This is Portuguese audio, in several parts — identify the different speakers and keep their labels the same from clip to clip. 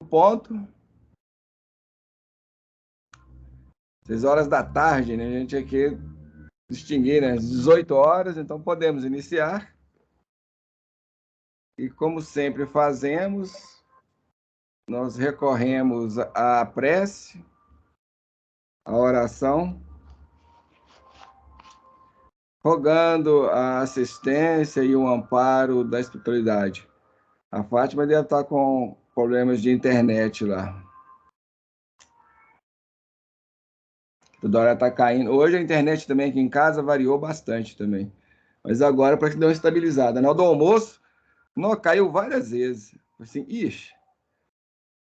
Speaker 1: ponto. 6 horas da tarde, né? A gente aqui distinguir, né? 18 horas, então podemos iniciar. E como sempre fazemos, nós recorremos à prece, à oração, rogando a assistência e o amparo da espiritualidade. A Fátima deve estar com problemas de internet lá. Toda hora está caindo. Hoje a internet também aqui em casa variou bastante também. Mas agora parece que deu uma estabilizada. Na hora do almoço, não, caiu várias vezes. Assim, ixi,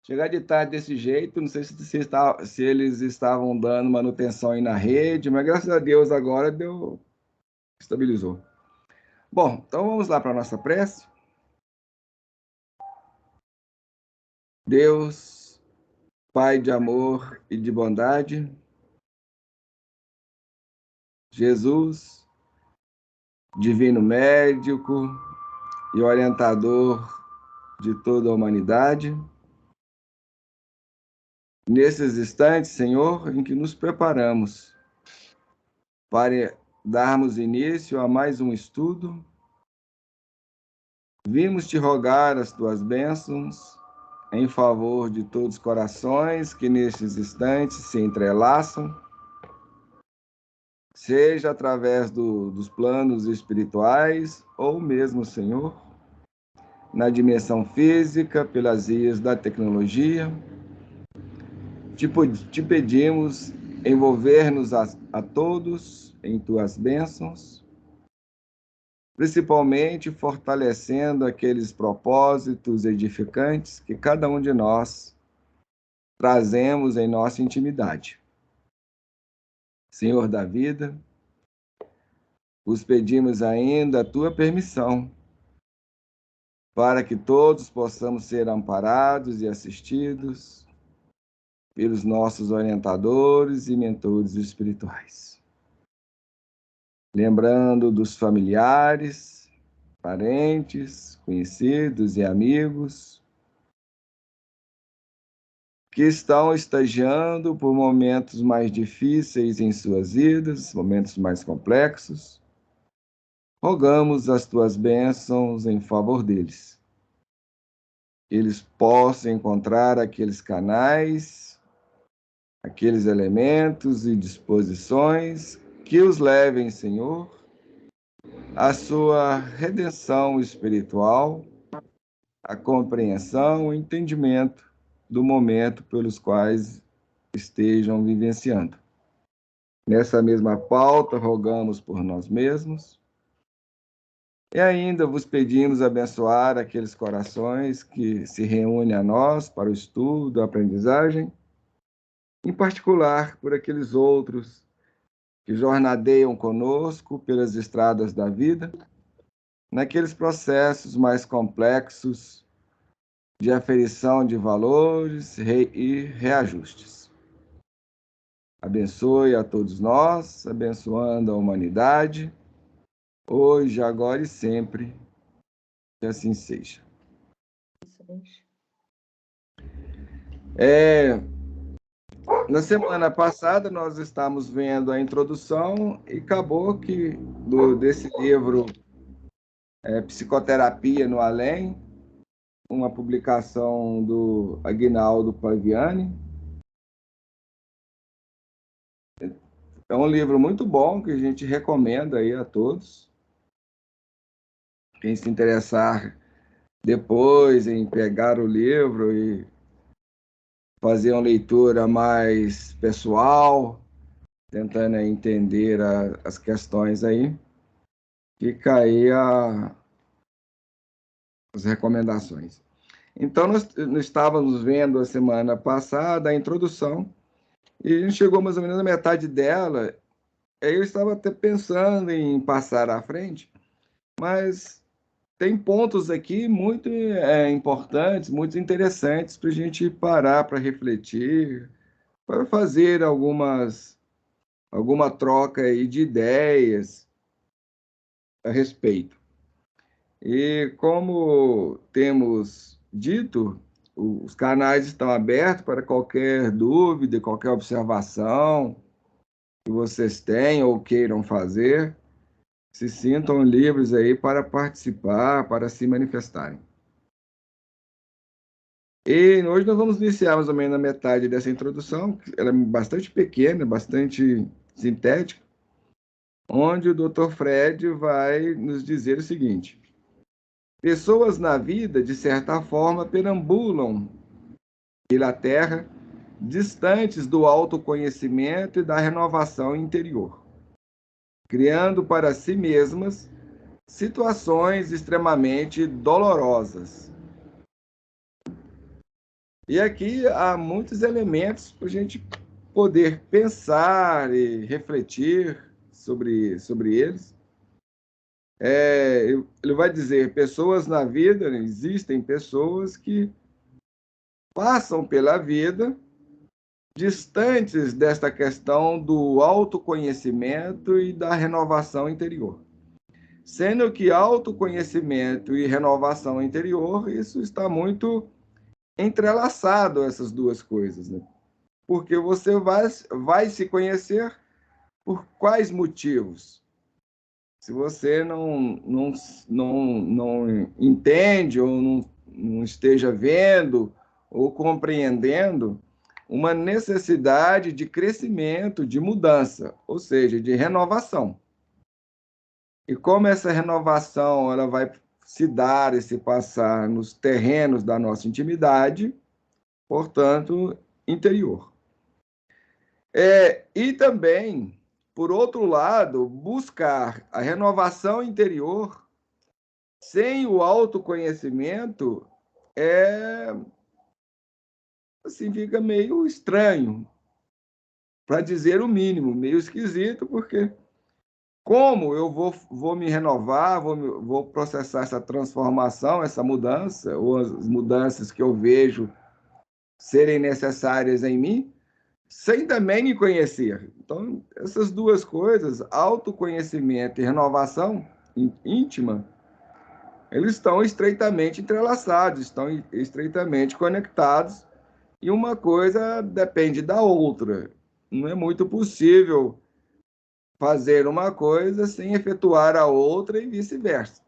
Speaker 1: chegar de tarde desse jeito, não sei se eles estavam dando manutenção aí na rede, mas graças a Deus agora estabilizou. Bom, então vamos lá para a nossa prece. Deus, Pai de amor e de bondade, Jesus, divino médico e orientador de toda a humanidade, nesses instantes, Senhor, em que nos preparamos para darmos início a mais um estudo, vimos te rogar as tuas bênçãos em favor de todos os corações que nestes instantes se entrelaçam, seja através dos planos espirituais ou mesmo, Senhor, na dimensão física, pelas vias da tecnologia. Te pedimos envolver-nos a todos em tuas bênçãos, principalmente fortalecendo aqueles propósitos edificantes que cada um de nós trazemos em nossa intimidade. Senhor da vida, vos pedimos ainda a tua permissão para que todos possamos ser amparados e assistidos pelos nossos orientadores e mentores espirituais. Lembrando dos familiares, parentes, conhecidos e amigos que estão estagiando por momentos mais difíceis em suas vidas, momentos mais complexos, rogamos as tuas bênçãos em favor deles. Que eles possam encontrar aqueles canais, aqueles elementos e disposições que os levem, Senhor, à sua redenção espiritual, a compreensão, o entendimento do momento pelos quais estejam vivenciando. Nessa mesma pauta, rogamos por nós mesmos e ainda vos pedimos abençoar aqueles corações que se reúnem a nós para o estudo, a aprendizagem, em particular por aqueles outros que jornadeiam conosco pelas estradas da vida, naqueles processos mais complexos de aferição de valores e reajustes. Abençoe a todos nós, abençoando a humanidade, hoje, agora e sempre, que assim seja. Na semana passada, nós estávamos vendo a introdução e acabou que desse livro Psicoterapia no Além, uma publicação do Aguinaldo Paviani. É um livro muito bom que a gente recomenda aí a todos. Quem se interessar depois em pegar o livro e fazer uma leitura mais pessoal, tentando entender as questões aí, fica aí as recomendações. Então, nós estávamos vendo a semana passada a introdução e a gente chegou mais ou menos na metade dela. Aí eu estava até pensando em passar à frente, mas tem pontos aqui muito importantes, muito interessantes para a gente parar para refletir, para fazer alguma troca aí de ideias a respeito. E como temos dito, os canais estão abertos para qualquer dúvida, qualquer observação que vocês tenham ou queiram fazer. Se sintam livres aí para participar, para se manifestarem. E hoje nós vamos iniciar mais ou menos na metade dessa introdução, que ela é bastante pequena, bastante sintética, onde o Dr. Fred vai nos dizer o seguinte: pessoas na vida, de certa forma, perambulam pela Terra, distantes do autoconhecimento e da renovação interior, criando para si mesmas situações extremamente dolorosas. E aqui há muitos elementos para a gente poder pensar e refletir sobre eles. Ele vai dizer, pessoas na vida, né? Existem pessoas que passam pela vida distantes desta questão do autoconhecimento e da renovação interior. Sendo que autoconhecimento e renovação interior, isso está muito entrelaçado, essas duas coisas, né? Porque você vai se conhecer por quais motivos? Se você não entende ou não esteja vendo ou compreendendo uma necessidade de crescimento, de mudança, ou seja, de renovação. E como essa renovação ela vai se dar e se passar nos terrenos da nossa intimidade, portanto, interior. E também, por outro lado, buscar a renovação interior sem o autoconhecimento assim, fica meio estranho, para dizer o mínimo, meio esquisito, porque como eu vou me renovar, vou processar essa transformação, essa mudança, ou as mudanças que eu vejo serem necessárias em mim, sem também me conhecer. Então, essas duas coisas, autoconhecimento e renovação íntima, eles estão estreitamente entrelaçados, estão estreitamente conectados, e uma coisa depende da outra. Não é muito possível fazer uma coisa sem efetuar a outra e vice-versa.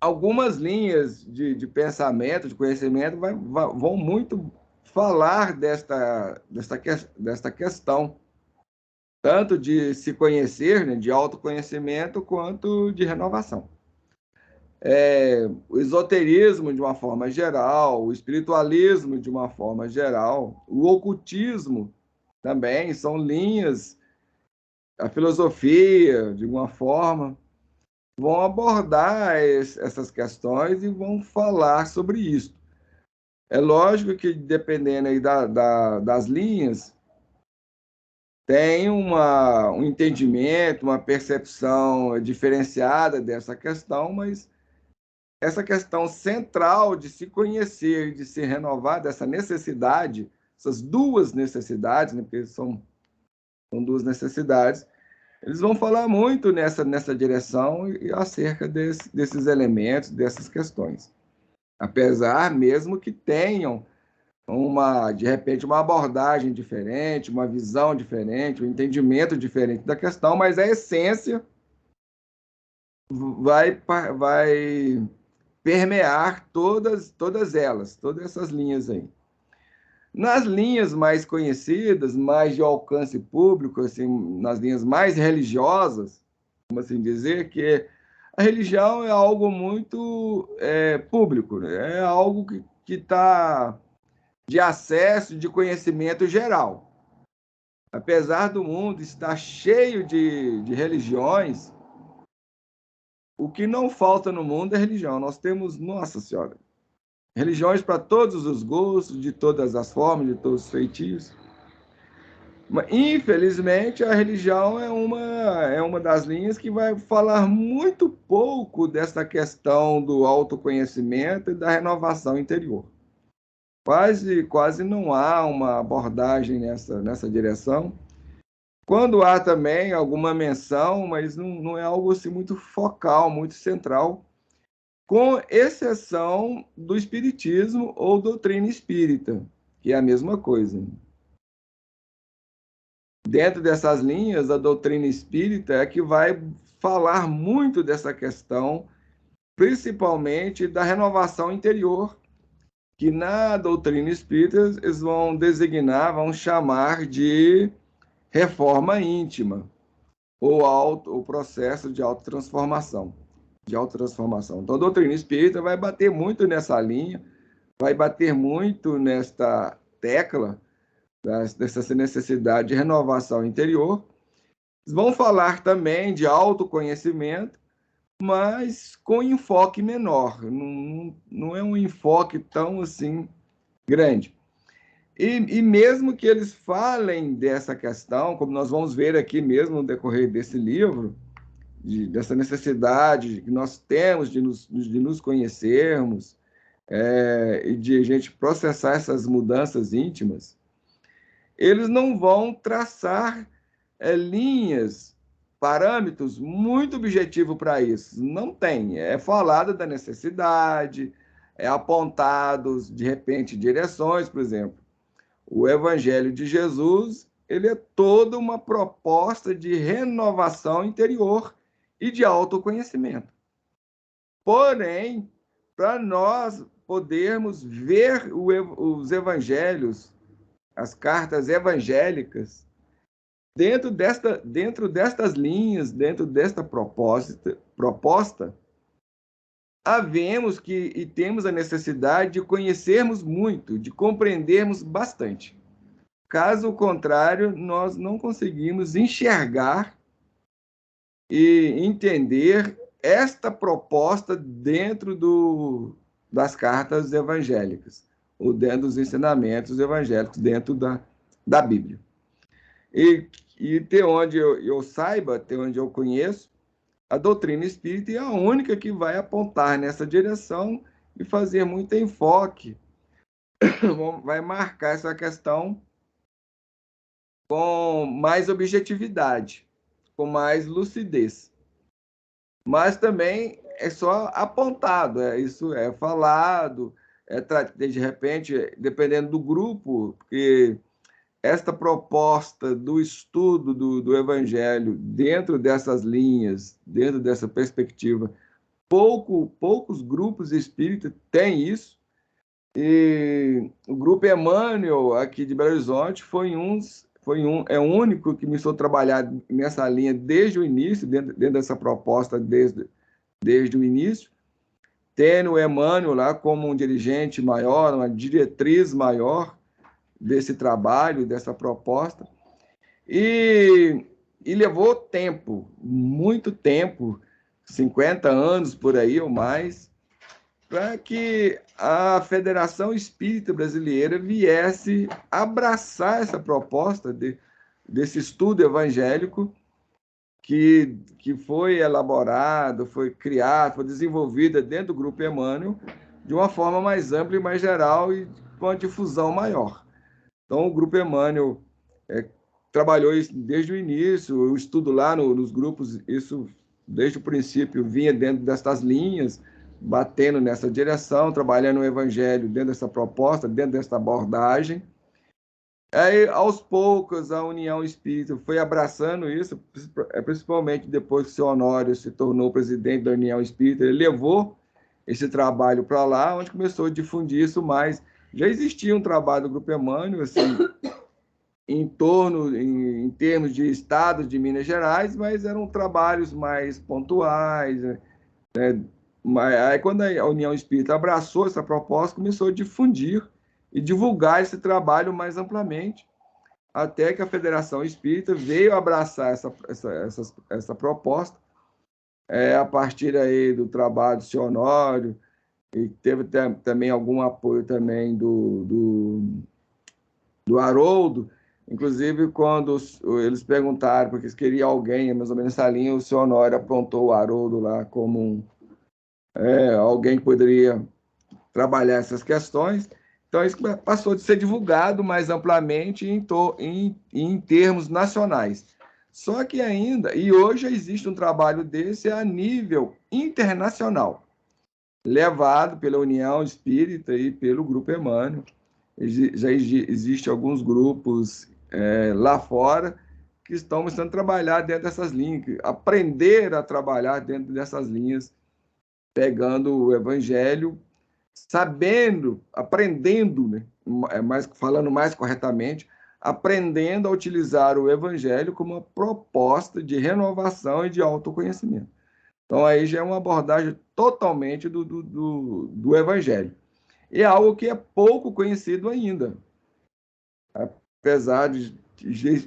Speaker 1: Algumas linhas de pensamento, de conhecimento, vão muito falar desta questão, tanto de se conhecer, né, de autoconhecimento, quanto de renovação. O esoterismo, de uma forma geral, o espiritualismo, de uma forma geral, o ocultismo também são linhas, a filosofia, de uma forma, vão abordar essas questões e vão falar sobre isso. É lógico que, dependendo aí das linhas, tem um entendimento, uma percepção diferenciada dessa questão, mas essa questão central de se conhecer, de se renovar, dessa necessidade, essas duas necessidades, né, porque são duas necessidades, eles vão falar muito nessa direção e acerca desses elementos, dessas questões. Apesar mesmo que tenham de repente, uma abordagem diferente, uma visão diferente, um entendimento diferente da questão, mas a essência vai permear todas elas, todas essas linhas aí. Nas linhas mais conhecidas, mais de alcance público, assim, nas linhas mais religiosas, como assim dizer, que a religião é algo muito público, né? É algo que está de acesso, de conhecimento geral. Apesar do mundo estar cheio de religiões, o que não falta no mundo é religião. Nós temos, nossa senhora, religiões para todos os gostos, de todas as formas, de todos os feitios. Mas, infelizmente, a religião é uma das linhas que vai falar muito pouco dessa questão do autoconhecimento e da renovação interior. Quase não há uma abordagem nessa direção. Quando há também alguma menção, mas não é algo assim muito focal, muito central, com exceção do espiritismo ou doutrina espírita, que é a mesma coisa. Dentro dessas linhas, a doutrina espírita é que vai falar muito dessa questão, principalmente da renovação interior, que na doutrina espírita eles vão designar, vão chamar de reforma íntima, ou processo de autotransformação. Então, a doutrina espírita vai bater muito nessa linha, vai bater muito nesta tecla dessa necessidade de renovação interior. Vão falar também de autoconhecimento, mas com enfoque menor. Não é um enfoque tão assim grande. E mesmo que eles falem dessa questão, como nós vamos ver aqui mesmo no decorrer desse livro, dessa necessidade que nós temos de nos conhecermos, e de a gente processar essas mudanças íntimas, eles não vão traçar linhas, parâmetros muito objetivos para isso. Não tem. É falado da necessidade, é apontados, de repente, direções, por exemplo. O Evangelho de Jesus, ele é toda uma proposta de renovação interior e de autoconhecimento. Porém, para nós podermos ver os evangelhos, as cartas evangélicas, dentro destas linhas, dentro desta proposta, havemos e temos a necessidade de conhecermos muito, de compreendermos bastante. Caso contrário, nós não conseguimos enxergar e entender esta proposta dentro das cartas evangélicas, ou dentro dos ensinamentos evangélicos, dentro da Bíblia. E até onde eu saiba, até onde eu conheço, a doutrina espírita é a única que vai apontar nessa direção e fazer muito enfoque, vai marcar essa questão com mais objetividade, com mais lucidez. Mas também é só apontado, isso é falado, de repente, dependendo do grupo, porque esta proposta do estudo do Evangelho dentro dessas linhas, dentro dessa perspectiva, poucos grupos espíritas têm isso. E o grupo Emmanuel, aqui de Belo Horizonte, é o único que começou a trabalhar nessa linha desde o início, dentro dessa proposta, desde o início, tendo o Emmanuel lá como um dirigente maior, uma diretriz maior desse trabalho, dessa proposta, e levou tempo, muito tempo, 50 anos por aí ou mais, para que a Federação Espírita Brasileira viesse abraçar essa proposta desse estudo evangélico que foi elaborado, foi criado, foi desenvolvida dentro do Grupo Emmanuel de uma forma mais ampla e mais geral e com a difusão maior. Então, o Grupo Emmanuel trabalhou isso desde o início, o estudo lá nos grupos, isso desde o princípio vinha dentro dessas linhas, batendo nessa direção, trabalhando o Evangelho dentro dessa proposta, dentro dessa abordagem. Aí, aos poucos, a União Espírita foi abraçando isso, principalmente depois que o seu Honório se tornou presidente da União Espírita, ele levou esse trabalho para lá, onde começou a difundir isso mais. Já existia um trabalho do Grupo Emmanuel, assim, em termos de estados de Minas Gerais, mas eram trabalhos mais pontuais, né? Aí, quando a União Espírita abraçou essa proposta, começou a difundir e divulgar esse trabalho mais amplamente, até que a Federação Espírita veio abraçar essa proposta, a partir aí do trabalho do senhor Honório, e teve também algum apoio também do Haroldo. Inclusive, quando eles perguntaram, porque eles queriam alguém, mais ou menos nessa linha, o senhor Honório apontou o Haroldo lá como alguém que poderia trabalhar essas questões. Então, isso passou de ser divulgado mais amplamente em termos nacionais. Só que ainda, e hoje existe um trabalho desse a nível internacional. levado pela União Espírita e pelo Grupo Emmanuel. Já existem alguns grupos lá fora que estão começando a trabalhar dentro dessas linhas, aprender a trabalhar dentro dessas linhas, pegando o Evangelho, sabendo, aprendendo, né, falando mais corretamente, aprendendo a utilizar o Evangelho como uma proposta de renovação e de autoconhecimento. Então, aí já é uma abordagem totalmente do Evangelho. E é algo que é pouco conhecido ainda, apesar de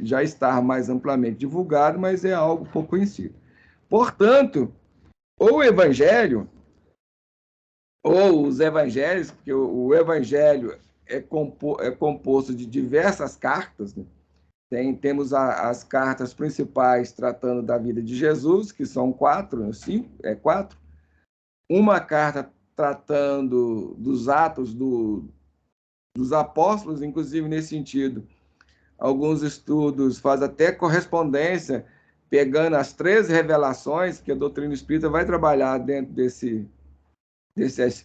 Speaker 1: já estar mais amplamente divulgado, mas é algo pouco conhecido. Portanto, o Evangelho, ou os Evangelhos, porque o Evangelho é composto de diversas cartas, né? Temos as cartas principais tratando da vida de Jesus, que são quatro, cinco, quatro. Uma carta tratando dos atos dos apóstolos, inclusive nesse sentido. Alguns estudos fazem até correspondência, pegando as 13 revelações que a doutrina espírita vai trabalhar dentro desse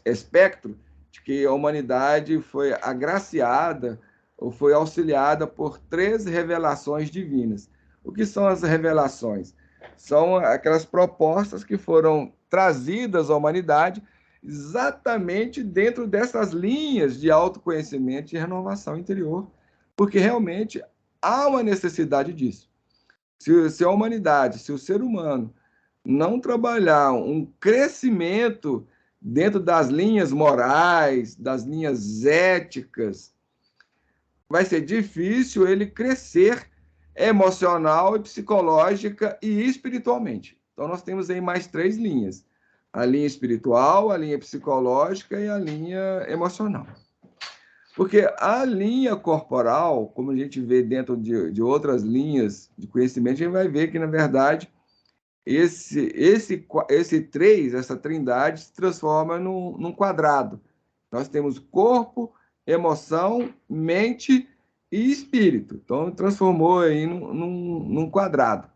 Speaker 1: espectro, de que a humanidade foi agraciada ou foi auxiliada por 13 revelações divinas. O que são as revelações? São aquelas propostas que foram trazidas à humanidade exatamente dentro dessas linhas de autoconhecimento e renovação interior, porque realmente há uma necessidade disso. Se a humanidade, se o ser humano não trabalhar um crescimento dentro das linhas morais, das linhas éticas, vai ser difícil ele crescer emocional e psicológica e espiritualmente. Então, nós temos aí mais três linhas: a linha espiritual, a linha psicológica e a linha emocional. Porque a linha corporal, como a gente vê dentro de outras linhas de conhecimento, a gente vai ver que, na verdade, esse três, essa trindade, se transforma num quadrado. Nós temos corpo, emoção, mente e espírito. Então, transformou aí num quadrado.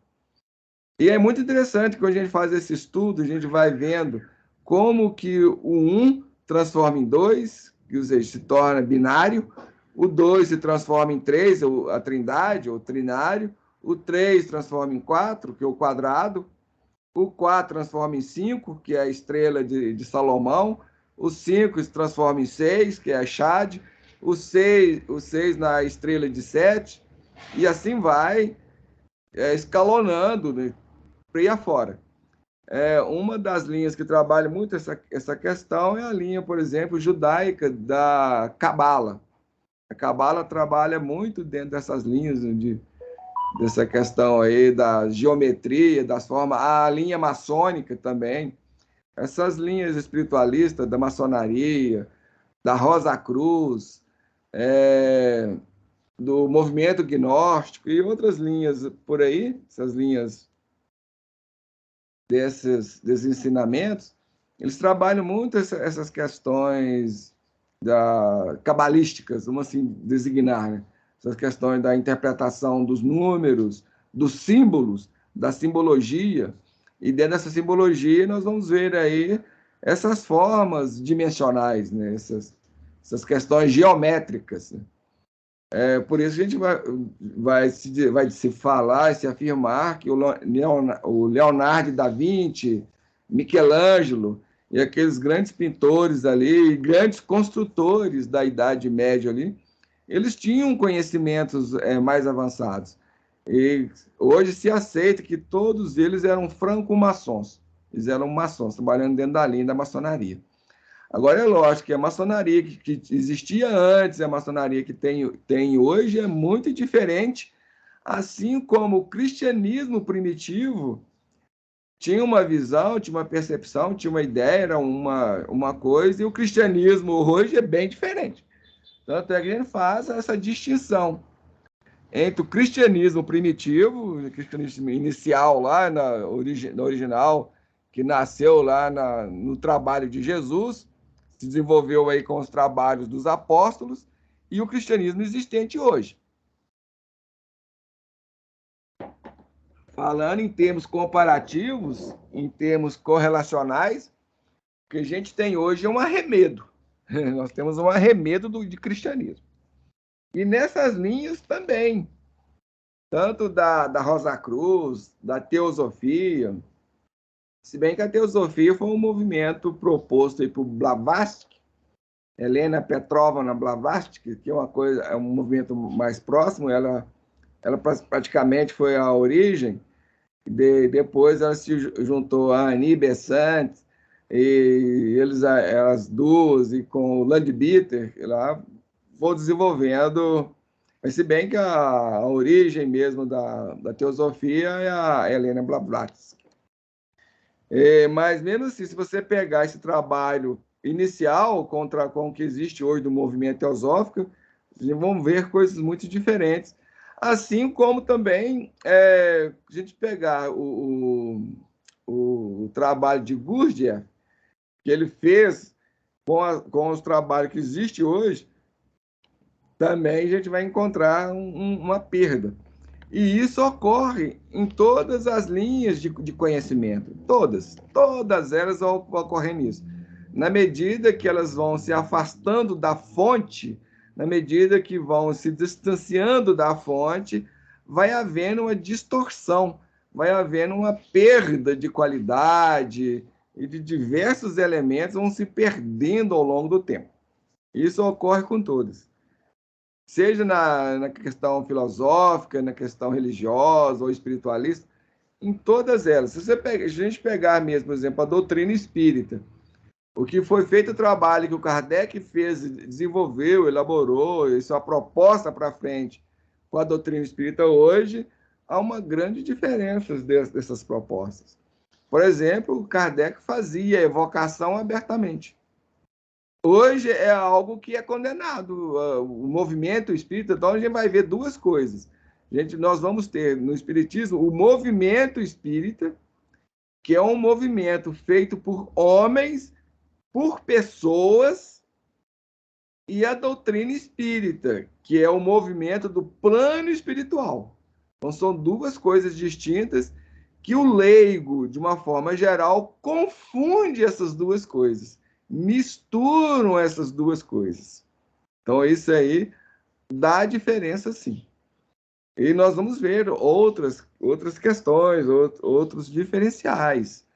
Speaker 1: E é muito interessante que quando a gente faz esse estudo, a gente vai vendo como que o um transforma em dois, que se torna binário, o dois se transforma em três, a trindade, ou trinário, o três transforma em quatro, que é o quadrado, o 4 transforma em 5, que é a estrela de Salomão, o 5 se transforma em 6, que é a Chade, o 6 na estrela de 7, e assim vai escalonando, né, por aí afora. Uma das linhas que trabalha muito essa questão é a linha, por exemplo, judaica da Cabala. A Cabala trabalha muito dentro dessas linhas dessa questão aí da geometria, das formas, a linha maçônica também, essas linhas espiritualistas da maçonaria, da Rosa Cruz, do movimento gnóstico e outras linhas por aí, essas linhas desses ensinamentos, eles trabalham muito essas questões cabalísticas, vamos assim designar, né? Essas questões da interpretação dos números, dos símbolos, da simbologia, e dentro dessa simbologia nós vamos ver aí essas formas dimensionais, né? Essas questões geométricas, né? Por isso a gente vai se falar e se afirmar que o Leonardo da Vinci, Michelangelo e aqueles grandes pintores ali, grandes construtores da Idade Média ali, eles tinham conhecimentos mais avançados. E hoje se aceita que todos eles eram franco-maçons. Eles eram maçons, trabalhando dentro da linha da maçonaria. Agora, é lógico que a maçonaria que existia antes, a maçonaria que tem hoje é muito diferente, assim como o cristianismo primitivo tinha uma visão, tinha uma percepção, tinha uma ideia, era uma coisa, e o cristianismo hoje é bem diferente. Tanto é que a gente faz essa distinção entre o cristianismo primitivo, o cristianismo inicial lá, na original, que nasceu lá no trabalho de Jesus, se desenvolveu aí com os trabalhos dos apóstolos, e o cristianismo existente hoje. Falando em termos comparativos, em termos correlacionais, O que a gente tem hoje é um arremedo. Nós temos um arremedo de cristianismo. E nessas linhas também, tanto da Rosa Cruz, da teosofia, se bem que a teosofia foi um movimento proposto aí por Blavatsky, Helena Petrovna Blavatsky, que é um movimento mais próximo, ela praticamente foi a origem, depois ela se juntou a Annie Besant, e elas duas, e com o Leadbeater, lá vou desenvolvendo, mas se bem que a origem mesmo da teosofia é a Helena Blavatsky. Mas mesmo assim, se você pegar esse trabalho inicial com o que existe hoje do movimento teosófico, vocês vão ver coisas muito diferentes. Assim como também a gente pegar o trabalho de Gurdjieff, que ele fez com os trabalhos que existem hoje, também a gente vai encontrar uma perda. E isso ocorre em todas as linhas de conhecimento, todas elas vão ocorrer nisso. Na medida que elas vão se afastando da fonte, na medida que vão se distanciando da fonte, vai havendo uma distorção, vai havendo uma perda de qualidade e de diversos elementos vão se perdendo ao longo do tempo. Isso ocorre com todas. Seja na questão filosófica, na questão religiosa ou espiritualista, em todas elas. Se a gente pegar mesmo, por exemplo, a doutrina espírita, o que foi feito o trabalho que o Kardec fez, desenvolveu, elaborou, isso é a proposta para frente com a doutrina espírita hoje, há uma grande diferença dessas propostas. Por exemplo, o Kardec fazia evocação abertamente. Hoje é algo que é condenado. O movimento espírita, então a gente vai ver duas coisas. Nós vamos ter no espiritismo o movimento espírita, que é um movimento feito por homens, por pessoas, e a doutrina espírita, que é o movimento do plano espiritual. Então são duas coisas distintas que o leigo, de uma forma geral, confunde essas duas coisas. Misturam essas duas coisas. Então, isso aí dá diferença, sim. E nós vamos ver outras questões, outros diferenciais.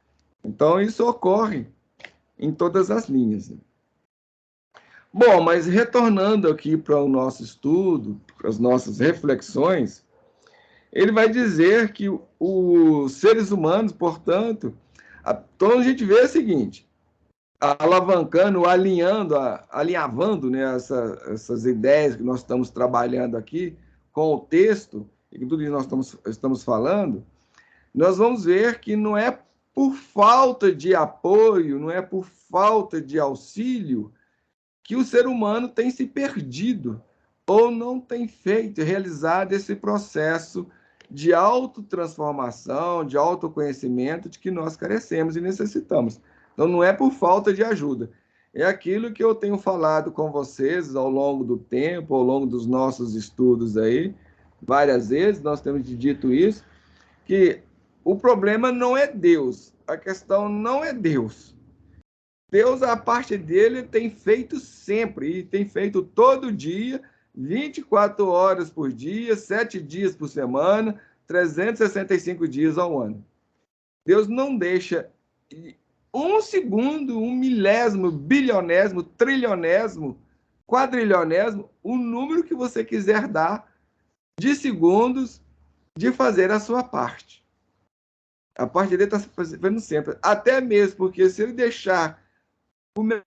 Speaker 1: Então, isso ocorre em todas as linhas. Bom, mas retornando aqui para o nosso estudo, para as nossas reflexões, ele vai dizer que os seres humanos, portanto, então a gente vê o seguinte: alavancando, alinhavando, né, essas ideias que nós estamos trabalhando aqui com o texto e com tudo que nós estamos falando, nós vamos ver que não é por falta de apoio, não é por falta de auxílio que o ser humano tem se perdido ou não tem realizado esse processo de autotransformação, de autoconhecimento de que nós carecemos e necessitamos. Então, não é por falta de ajuda. É aquilo que eu tenho falado com vocês ao longo do tempo, ao longo dos nossos estudos aí, várias vezes nós temos dito isso, que o problema não é Deus, a questão não é Deus. Deus, a parte dele, tem feito sempre, e tem feito todo dia, 24 horas por dia, 7 dias por semana, 365 dias ao ano. Deus não deixa um segundo, um milésimo, bilionésimo, trilionésimo, quadrilionésimo, o número que você quiser dar de segundos de fazer a sua parte. A parte dele está fazendo sempre. Até mesmo porque se ele deixar o meu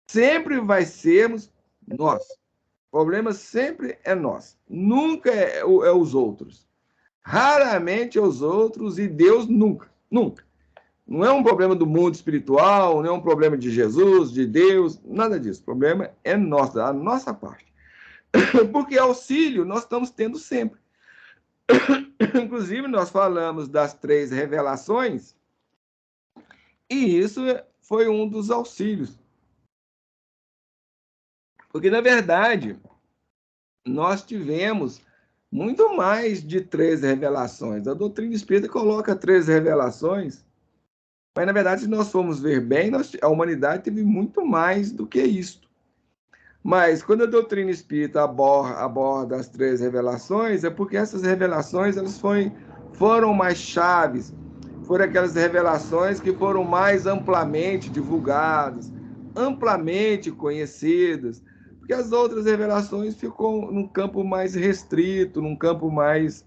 Speaker 1: sempre vai sermos nós. O problema sempre é nós. Nunca é os outros. Raramente é os outros e Deus nunca. Nunca. Não é um problema do mundo espiritual, não é um problema de Jesus, de Deus, nada disso. O problema é nosso, a nossa parte. Porque auxílio nós estamos tendo sempre. Inclusive, nós falamos das 3 revelações, e isso foi um dos auxílios. Porque, na verdade, nós tivemos muito mais de 3 revelações. A doutrina espírita coloca 3 revelações, mas, na verdade, se nós formos ver bem, a humanidade teve muito mais do que isto. Mas, quando a doutrina espírita aborda as 3 revelações, é porque essas revelações elas foram mais chaves, foram aquelas revelações que foram mais amplamente divulgadas, amplamente conhecidas, porque as outras revelações ficam num campo mais restrito, num campo mais,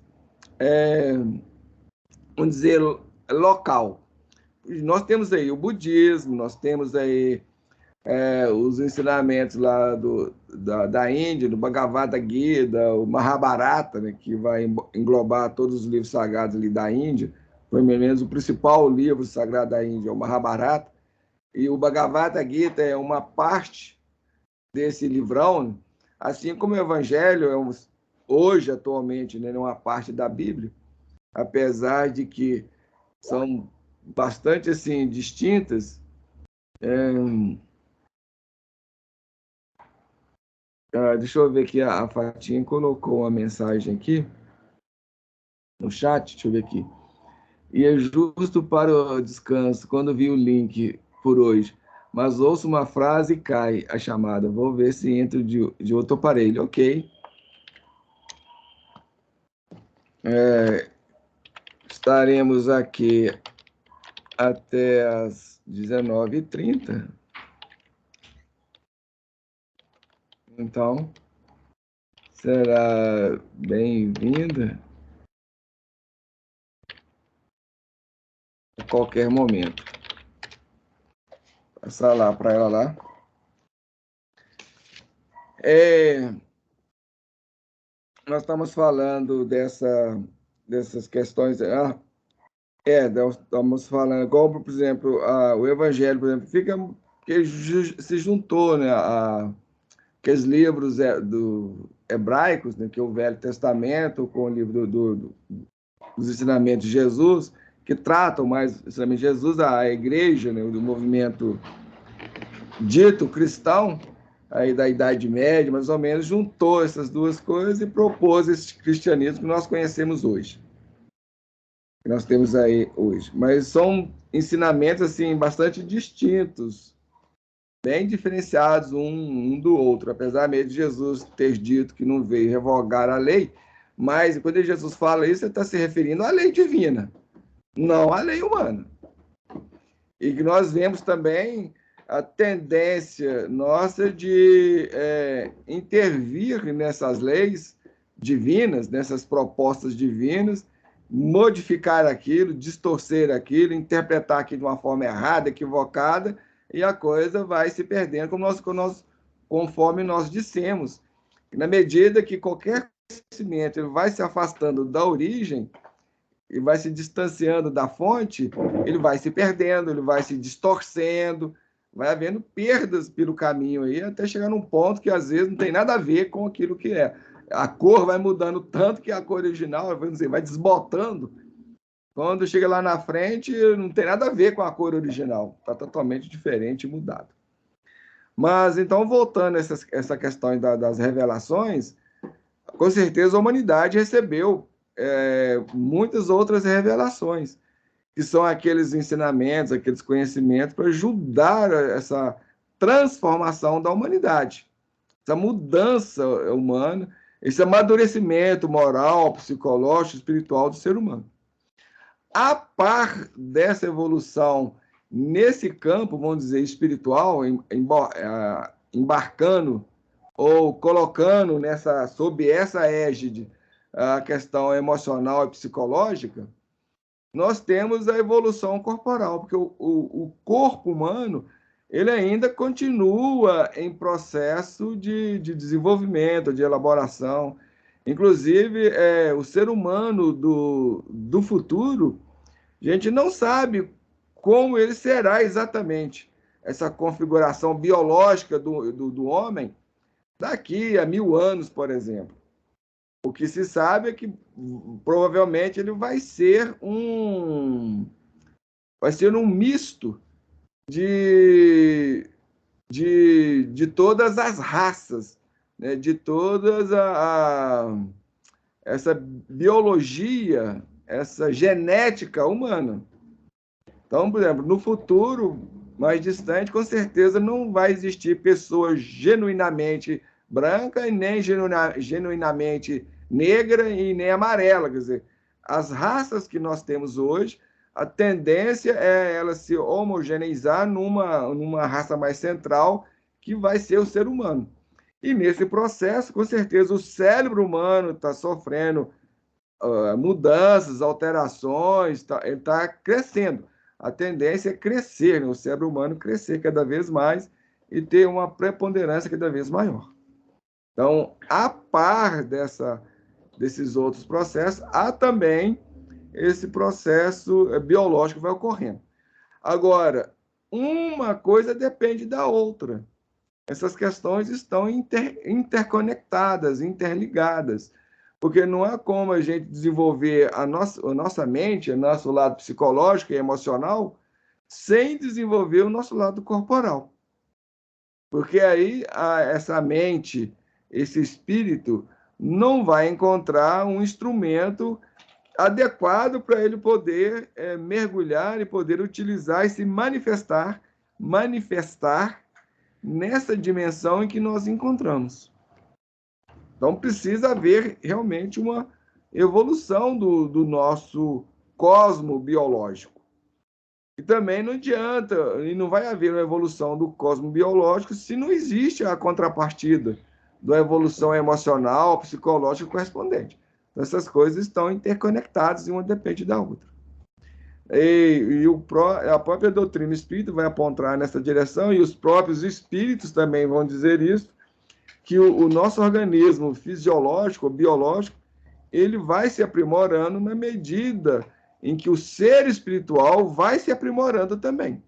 Speaker 1: vamos dizer, local. Nós temos aí o budismo, nós temos aí os ensinamentos lá da Índia, do Bhagavad Gita, o Mahabharata, né, que vai englobar todos os livros sagrados ali da Índia, pelo menos o principal livro sagrado da Índia é o Mahabharata, e o Bhagavad Gita é uma parte desse livrão, assim como o Evangelho hoje, atualmente, né, é uma parte da Bíblia, apesar de que são bastante assim distintas. Deixa eu ver aqui, a Fatinha colocou uma mensagem aqui no chat, deixa eu ver aqui. E é justo para o descanso, quando vi o link por hoje, mas ouço uma frase e cai a chamada. Vou ver se entro de outro aparelho. Ok. Estaremos aqui até as 19h30. Então, será bem-vinda a qualquer momento. Passar lá para ela lá. Nós estamos falando dessas questões. Nós estamos falando, como, por exemplo, o Evangelho, por exemplo, que se juntou, né, aqueles livros hebraicos, né, que é o Velho Testamento, com o livro dos ensinamentos de Jesus, que tratam mais do ensinamento de Jesus, a igreja, né, do movimento dito cristão, aí da Idade Média, mais ou menos, juntou essas duas coisas e propôs esse cristianismo que nós conhecemos hoje, que nós temos aí hoje. Mas são ensinamentos assim bastante distintos, bem diferenciados um do outro, apesar mesmo de Jesus ter dito que não veio revogar a lei, mas quando Jesus fala isso, ele está se referindo à lei divina, não à lei humana. E que nós vemos também a tendência nossa de intervir nessas leis divinas, nessas propostas divinas, modificar aquilo, distorcer aquilo, interpretar aquilo de uma forma errada, equivocada, e a coisa vai se perdendo, conforme nós dissemos. Na medida que qualquer conhecimento ele vai se afastando da origem, e vai se distanciando da fonte, ele vai se perdendo, ele vai se distorcendo, vai havendo perdas pelo caminho aí, até chegar num ponto que às vezes não tem nada a ver com aquilo que é. A cor vai mudando tanto que a cor original, vamos dizer, vai desbotando. Quando chega lá na frente, não tem nada a ver com a cor original, está totalmente diferente e mudado. Mas, então, voltando a essa questão das revelações, com certeza a humanidade recebeu muitas outras revelações, que são aqueles ensinamentos, aqueles conhecimentos para ajudar essa transformação da humanidade, essa mudança humana, esse amadurecimento moral, psicológico, espiritual do ser humano. A par dessa evolução nesse campo, vamos dizer, espiritual, embarcando ou colocando sob essa égide a questão emocional e psicológica, nós temos a evolução corporal, porque o corpo humano ele ainda continua em processo de desenvolvimento, de elaboração. Inclusive, o ser humano do futuro, a gente não sabe como ele será exatamente, essa configuração biológica do homem daqui a 1000 anos, por exemplo. O que se sabe é que provavelmente ele vai ser um misto de todas as raças, né? De todas essa biologia, essa genética humana. Então, por exemplo, no futuro mais distante, com certeza não vai existir pessoa genuinamente branca e nem genuinamente negra e nem amarela. Quer dizer, as raças que nós temos hoje, a tendência é ela se homogeneizar numa raça mais central, que vai ser o ser humano. E nesse processo, com certeza, o cérebro humano está sofrendo mudanças, alterações, ele está crescendo. A tendência é crescer, né? O cérebro humano crescer cada vez mais e ter uma preponderância cada vez maior. Então, a par desses outros processos, há também esse processo biológico que vai ocorrendo. Agora, uma coisa depende da outra. Essas questões estão interconectadas, interligadas, porque não há como a gente desenvolver a nossa mente, o nosso lado psicológico e emocional, sem desenvolver o nosso lado corporal. Porque aí essa mente, esse espírito, não vai encontrar um instrumento adequado para ele poder mergulhar e poder utilizar e se manifestar nessa dimensão em que nós encontramos. Então, precisa haver realmente uma evolução do nosso cosmo biológico. E também não adianta, e não vai haver uma evolução do cosmo biológico se não existe a contrapartida da evolução emocional, psicológica correspondente. Então, essas coisas estão interconectadas e uma depende da outra. A própria doutrina espírita vai apontar nessa direção, e os próprios espíritos também vão dizer isso, que o nosso organismo fisiológico, biológico, ele vai se aprimorando na medida em que o ser espiritual vai se aprimorando também.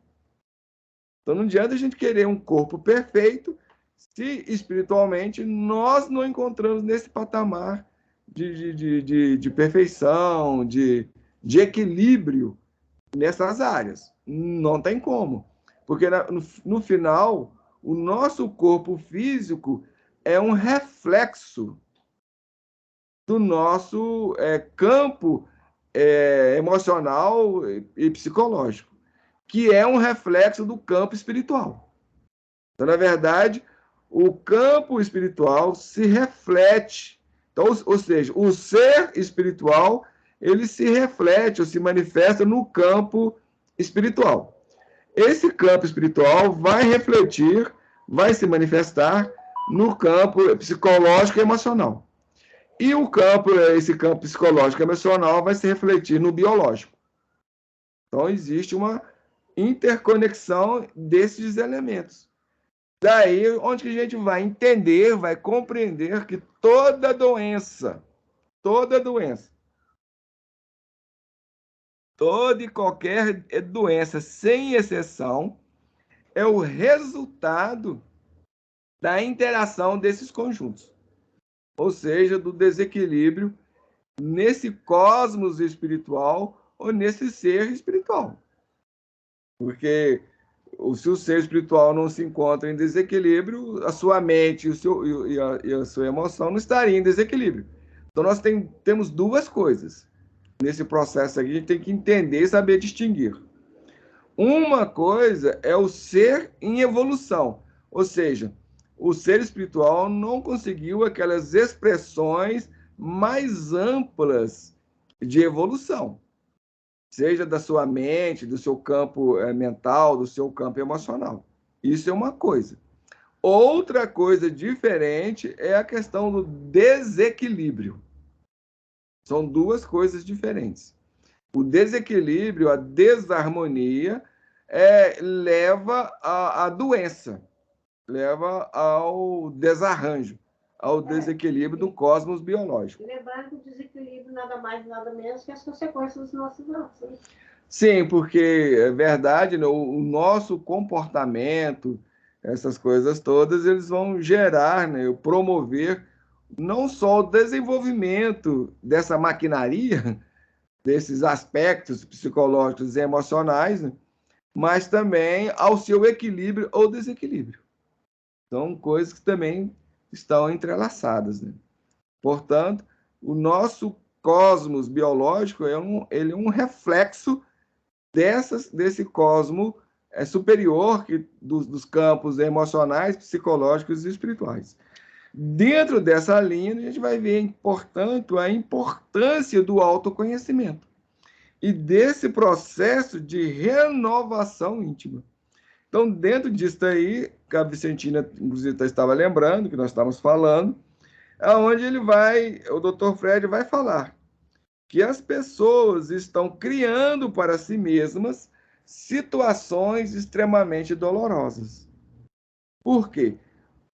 Speaker 1: Então não adianta a gente querer um corpo perfeito se espiritualmente nós não encontramos nesse patamar de perfeição, de equilíbrio nessas áreas. Não tem como. Porque no final, o nosso corpo físico é um reflexo do nosso campo emocional e psicológico, que é um reflexo do campo espiritual. Então, na verdade, o campo espiritual se reflete. Então, ou seja, o ser espiritual, ele se reflete ou se manifesta no campo espiritual. Esse campo espiritual vai refletir, vai se manifestar no campo psicológico e emocional. E esse campo psicológico e emocional vai se refletir no biológico. Então, existe uma interconexão desses elementos. Daí onde que a gente vai entender, vai compreender que toda doença, toda e qualquer doença, sem exceção, é o resultado da interação desses conjuntos. Ou seja, do desequilíbrio nesse cosmos espiritual ou nesse ser espiritual. Porque se o ser espiritual não se encontra em desequilíbrio, a sua mente e a sua emoção não estariam em desequilíbrio. Então, nós temos duas coisas. Nesse processo aqui, a gente tem que entender e saber distinguir. Uma coisa é o ser em evolução, ou seja, o ser espiritual não conseguiu aquelas expressões mais amplas de evolução, seja da sua mente, do seu campo mental, do seu campo emocional. Isso é uma coisa. Outra coisa diferente é a questão do desequilíbrio. São duas coisas diferentes. O desequilíbrio, a desarmonia, leva à doença, leva ao desarranjo, ao desequilíbrio do cosmos biológico.
Speaker 2: Lembrando que o desequilíbrio nada mais nada menos que as consequências dos nossos atos.
Speaker 1: Sim, porque é verdade, né? O nosso comportamento, essas coisas todas, eles vão gerar, né, promover não só o desenvolvimento dessa maquinaria, desses aspectos psicológicos e emocionais, né, mas também ao seu equilíbrio ou desequilíbrio. São coisas que também estão entrelaçadas, né? Portanto, o nosso cosmos biológico ele é um reflexo desse cosmo superior dos campos emocionais, psicológicos e espirituais. Dentro dessa linha, a gente vai ver, portanto, a importância do autoconhecimento e desse processo de renovação íntima. Então, dentro disso aí, que a Vicentina, inclusive, estava lembrando, que nós estávamos falando, é onde o Dr. Fred vai falar que as pessoas estão criando para si mesmas situações extremamente dolorosas. Por quê?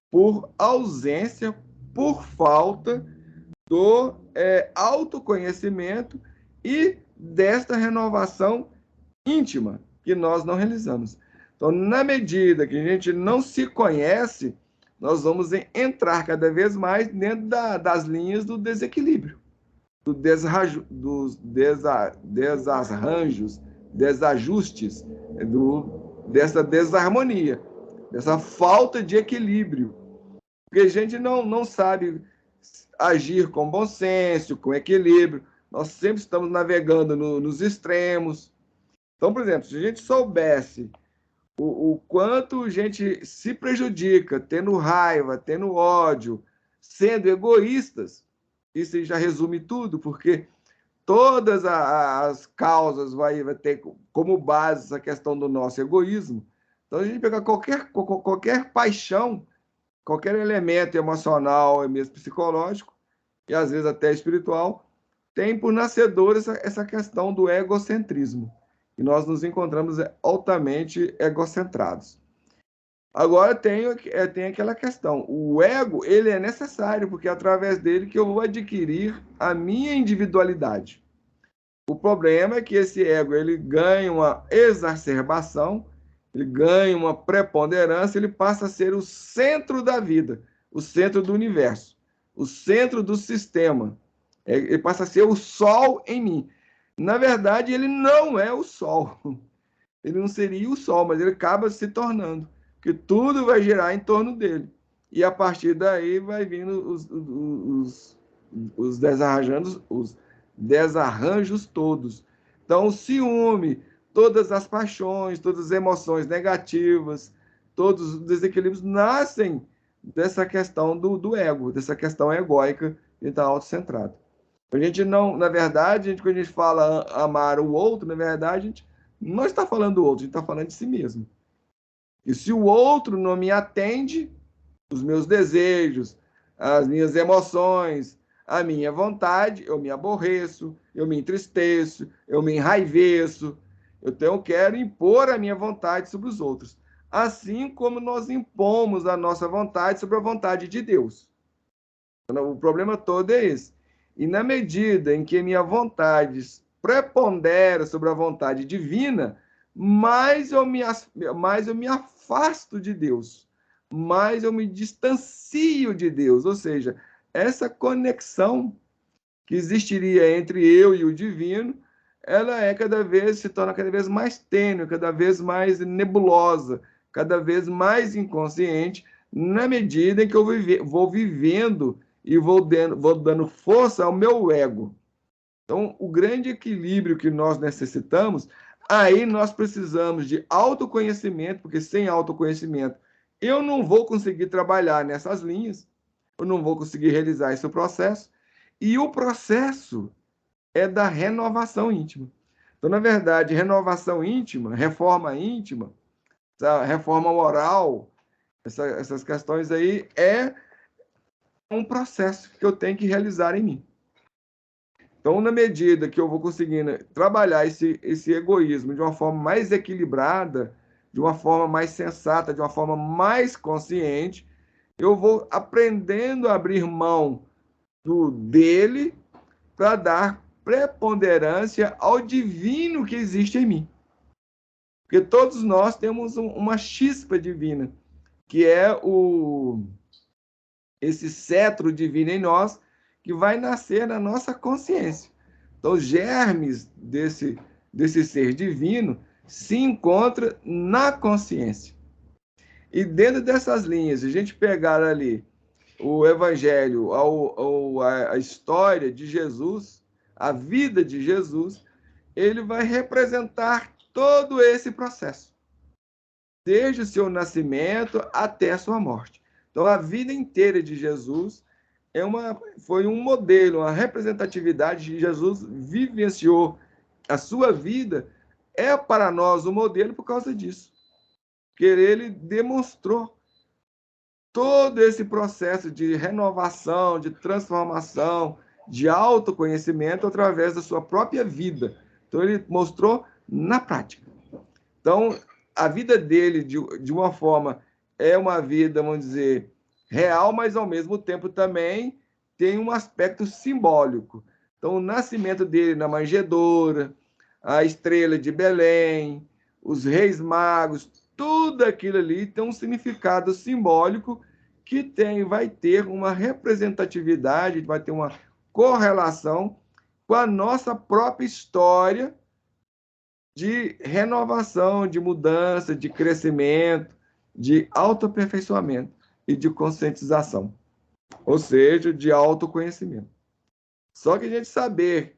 Speaker 1: Por ausência, por falta do autoconhecimento e desta renovação íntima que nós não realizamos. Então, na medida que a gente não se conhece, nós vamos entrar cada vez mais dentro das linhas do desequilíbrio, dos desarranjos, desajustes, dessa desarmonia, dessa falta de equilíbrio. Porque a gente não sabe agir com bom senso, com equilíbrio. Nós sempre estamos navegando nos extremos. Então, por exemplo, se a gente soubesse o quanto a gente se prejudica tendo raiva, tendo ódio, sendo egoístas, isso já resume tudo, porque todas as causas vai ter como base essa questão do nosso egoísmo. Então, a gente pega qualquer paixão, qualquer elemento emocional, mesmo psicológico, e às vezes até espiritual, tem por nascedor essa questão do egocentrismo. E nós nos encontramos altamente egocentrados. Agora tem aquela questão, o ego ele é necessário, porque é através dele que eu vou adquirir a minha individualidade. O problema é que esse ego ele ganha uma exacerbação, ele ganha uma preponderância, ele passa a ser o centro da vida, o centro do universo, o centro do sistema. Ele passa a ser o sol em mim. Na verdade, ele não é o sol. Ele não seria o sol, mas ele acaba se tornando, que tudo vai girar em torno dele. E a partir daí vai vindo os desarranjos todos. Então, o ciúme, todas as paixões, todas as emoções negativas, todos os desequilíbrios nascem dessa questão do ego, dessa questão egóica e da autocentrada. A gente não, na verdade, quando a gente fala amar o outro, na verdade, a gente não está falando do outro, a gente está falando de si mesmo. E se o outro não me atende, os meus desejos, as minhas emoções, a minha vontade, eu me aborreço, eu me entristeço, eu me enraiveço. Então, eu quero impor a minha vontade sobre os outros. Assim como nós impomos a nossa vontade sobre a vontade de Deus. O problema todo é esse. E na medida em que minha vontade prepondera sobre a vontade divina, mais eu me afasto de Deus, mais eu me distancio de Deus. Ou seja, essa conexão que existiria entre eu e o divino, ela se torna cada vez mais tênue, cada vez mais nebulosa, cada vez mais inconsciente, na medida em que eu vou vivendo e vou dando força ao meu ego. Então, o grande equilíbrio que nós necessitamos, aí nós precisamos de autoconhecimento, porque sem autoconhecimento eu não vou conseguir trabalhar nessas linhas, eu não vou conseguir realizar esse processo, e o processo é da renovação íntima. Então, na verdade, renovação íntima, reforma íntima, essa reforma moral, essas questões aí, é um processo que eu tenho que realizar em mim. Então, na medida que eu vou conseguindo trabalhar esse egoísmo de uma forma mais equilibrada, de uma forma mais sensata, de uma forma mais consciente, eu vou aprendendo a abrir mão dele para dar preponderância ao divino que existe em mim. Porque todos nós temos uma chispa divina, que é esse cetro divino em nós, que vai nascer na nossa consciência. Então, os germes desse ser divino se encontram na consciência. E dentro dessas linhas, se a gente pegar ali o Evangelho, a história de Jesus, a vida de Jesus, ele vai representar todo esse processo, desde o seu nascimento até a sua morte. Então, a vida inteira de Jesus foi um modelo, uma representatividade que Jesus vivenciou. A sua vida é para nós um modelo por causa disso. Porque ele demonstrou todo esse processo de renovação, de transformação, de autoconhecimento através da sua própria vida. Então, ele mostrou na prática. Então, a vida dele, de uma forma, é uma vida, vamos dizer, real, mas ao mesmo tempo também tem um aspecto simbólico. Então, o nascimento dele na manjedoura, a estrela de Belém, os reis magos, tudo aquilo ali tem um significado simbólico que vai ter uma representatividade, vai ter uma correlação com a nossa própria história de renovação, de mudança, de crescimento, de autoaperfeiçoamento e de conscientização, ou seja, de autoconhecimento. Só que a gente saber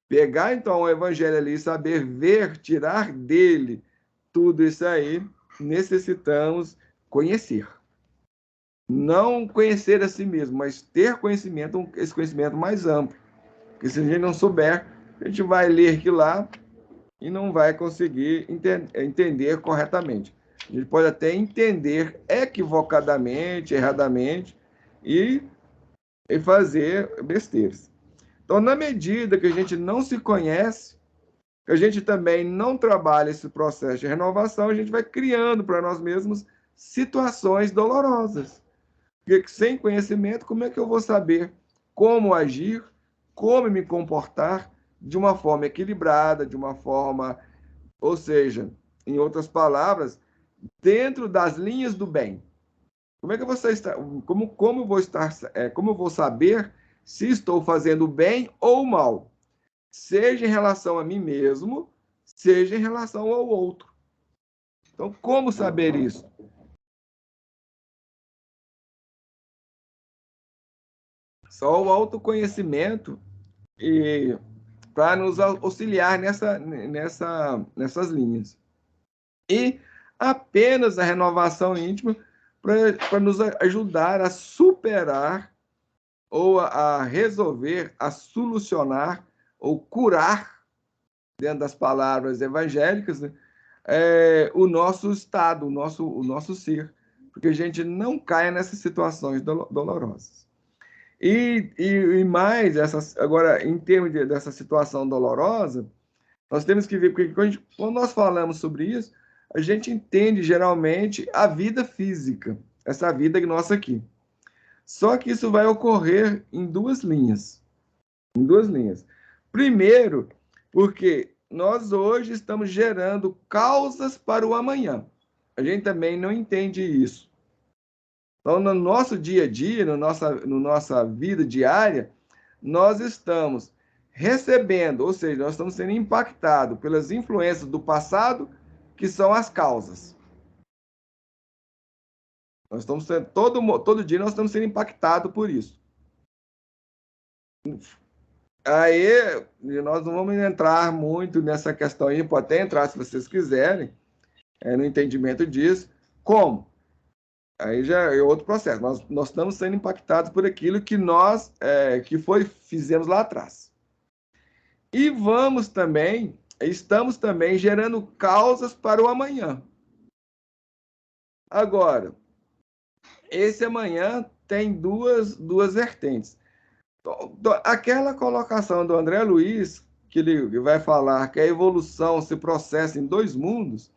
Speaker 1: pegar, então, o Evangelho ali, saber ver, tirar dele tudo isso aí, necessitamos conhecer. Não conhecer a si mesmo, mas ter conhecimento, esse conhecimento mais amplo. Porque se a gente não souber, a gente vai ler aquilo lá e não vai conseguir entender corretamente. A gente pode até entender equivocadamente, erradamente, e fazer besteiras. Então, na medida que a gente não se conhece, que a gente também não trabalha esse processo de renovação, a gente vai criando para nós mesmos situações dolorosas. Porque sem conhecimento, como é que eu vou saber como agir, como me comportar de uma forma equilibrada, de uma forma, ou seja, em outras palavras, dentro das linhas do bem? Como é que você está? Como eu vou saber se estou fazendo bem ou mal? Seja em relação a mim mesmo, seja em relação ao outro. Então, como saber isso? Só o autoconhecimento e para nos auxiliar nessas linhas. E apenas a renovação íntima para nos ajudar a superar ou a resolver, a solucionar ou curar, dentro das palavras evangélicas, né, o nosso estado, o nosso ser, porque a gente não caia nessas situações dolorosas. E mais, agora, em termos dessa situação dolorosa, nós temos que ver, porque quando nós falamos sobre isso, a gente entende geralmente a vida física, essa vida nossa aqui. Só que isso vai ocorrer em duas linhas. Em duas linhas. Primeiro, porque nós hoje estamos gerando causas para o amanhã. A gente também não entende isso. Então, no nosso dia a dia, na nossa vida diária, nós estamos recebendo, ou seja, nós estamos sendo impactados pelas influências do passado, que são as causas. Nós estamos sendo, todo dia nós estamos sendo impactados por isso. Aí, nós não vamos entrar muito nessa questão aí, pode até entrar se vocês quiserem, no entendimento disso. Como? Aí já é outro processo. Nós estamos sendo impactados por aquilo que nós fizemos lá atrás. E estamos também gerando causas para o amanhã. Agora, esse amanhã tem duas vertentes. Aquela colocação do André Luiz, que ele vai falar que a evolução se processa em dois mundos,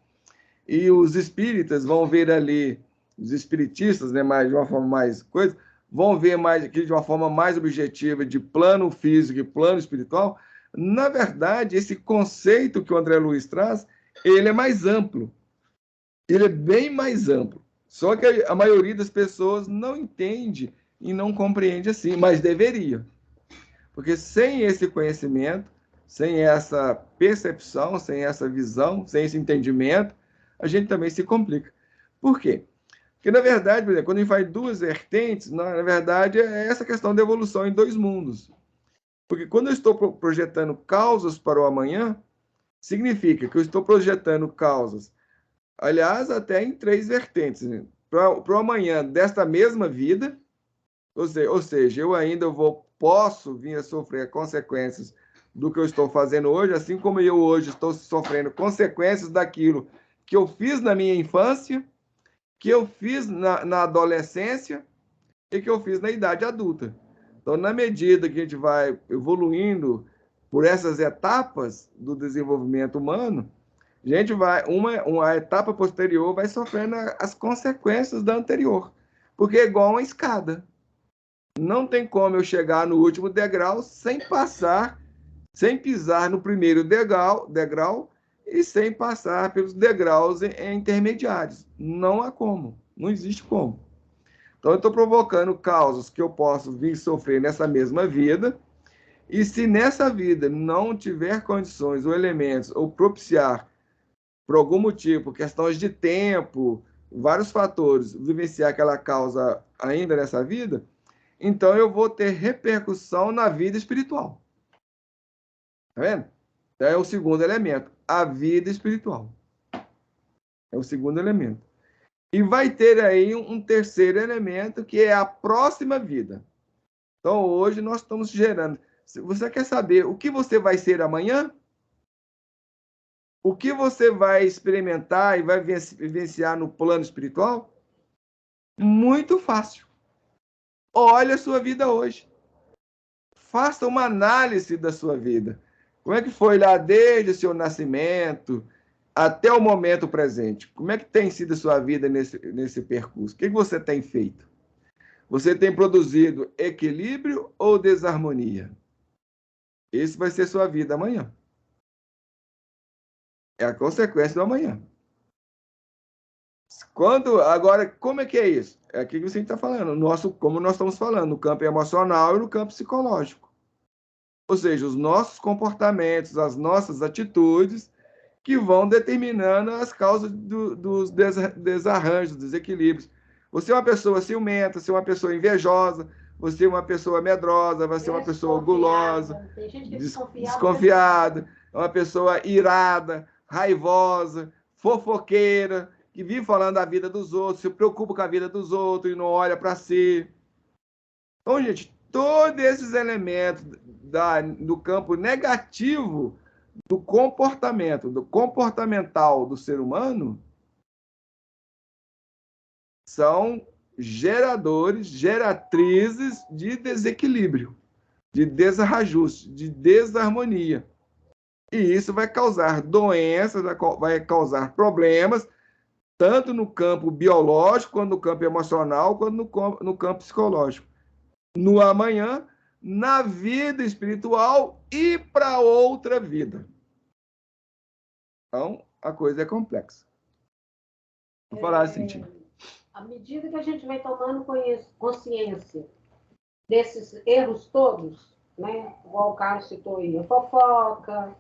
Speaker 1: e os espíritas vão ver ali, os espiritistas, né, de uma forma mais coisa, vão ver mais aqui de uma forma mais objetiva de plano físico e plano espiritual. Na verdade, esse conceito que o André Luiz traz, ele é mais amplo. Ele é bem mais amplo. Só que a maioria das pessoas não entende e não compreende assim, mas deveria. Porque sem esse conhecimento, sem essa percepção, sem essa visão, sem esse entendimento, a gente também se complica. Por quê? Porque, na verdade, por exemplo, quando a gente faz duas vertentes, na verdade, é essa questão da evolução em dois mundos. Porque quando eu estou projetando causas para o amanhã, significa que eu estou projetando causas, aliás, até em três vertentes. Né? Para o amanhã desta mesma vida, ou seja, eu ainda posso vir a sofrer consequências do que eu estou fazendo hoje, assim como eu hoje estou sofrendo consequências daquilo que eu fiz na minha infância, que eu fiz na adolescência e que eu fiz na idade adulta. Então, na medida que a gente vai evoluindo por essas etapas do desenvolvimento humano, a gente vai, uma etapa posterior vai sofrendo as consequências da anterior, porque é igual uma escada. Não tem como eu chegar no último degrau sem pisar no primeiro degrau e sem passar pelos degraus intermediários. Não há como, não existe como. Então, eu estou provocando causas que eu posso vir sofrer nessa mesma vida, e se nessa vida não tiver condições ou elementos, ou propiciar, por algum motivo, questões de tempo, vários fatores, vivenciar aquela causa ainda nessa vida, então eu vou ter repercussão na vida espiritual. Tá vendo? Então é o segundo elemento, a vida espiritual. É o segundo elemento. E vai ter aí um terceiro elemento, que é a próxima vida. Então hoje nós estamos gerando. Se você quer saber o que você vai ser amanhã, o que você vai experimentar e vai vivenciar no plano espiritual, muito fácil. Olha a sua vida hoje. Faça uma análise da sua vida. Como é que foi lá desde o seu nascimento até o momento presente? Como é que tem sido a sua vida nesse percurso? O que você tem feito? Você tem produzido equilíbrio ou desarmonia? Esse vai ser sua vida amanhã. É a consequência do amanhã. Agora, como é que é isso? É aquilo que você está falando, como nós estamos falando, no campo emocional e no campo psicológico. Ou seja, os nossos comportamentos, as nossas atitudes, que vão determinando as causas dos desarranjos, dos desequilíbrios. Você é uma pessoa ciumenta, você é uma pessoa invejosa, você é uma pessoa medrosa, você é uma pessoa gulosa, desconfiada, é uma pessoa irada, raivosa, fofoqueira, que vive falando da vida dos outros, se preocupa com a vida dos outros e não olha para si. Então, gente, todos esses elementos do campo negativo do comportamental do ser humano, são geratrizes de desequilíbrio, de desajuste, de desarmonia. E isso vai causar doenças, vai causar problemas, tanto no campo biológico, quanto no campo emocional, quanto no campo psicológico. No amanhã, na vida espiritual e para outra vida. Então, a coisa é complexa. Vou falar assim, Tina.
Speaker 2: À medida que a gente vai tomando consciência desses erros todos, né? Igual o Carlos citou aí, a fofoca,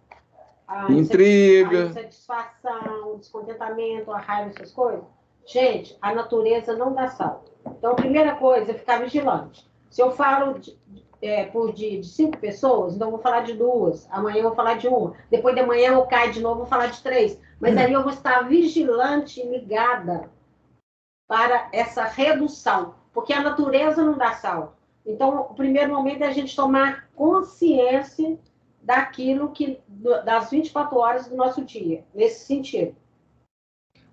Speaker 2: a
Speaker 1: intriga,
Speaker 2: insatisfação, o descontentamento, a raiva, essas coisas. Gente, a natureza não dá salto. Então, a primeira coisa é ficar vigilante. Se eu falo de 5 pessoas, então eu vou falar de 2, amanhã eu vou falar de 1, depois de amanhã eu caio de novo, vou falar de 3. Mas aí eu vou estar vigilante e ligada para essa redução, porque a natureza não dá salto. Então, o primeiro momento é a gente tomar consciência daquilo das 24 horas do nosso dia, nesse sentido.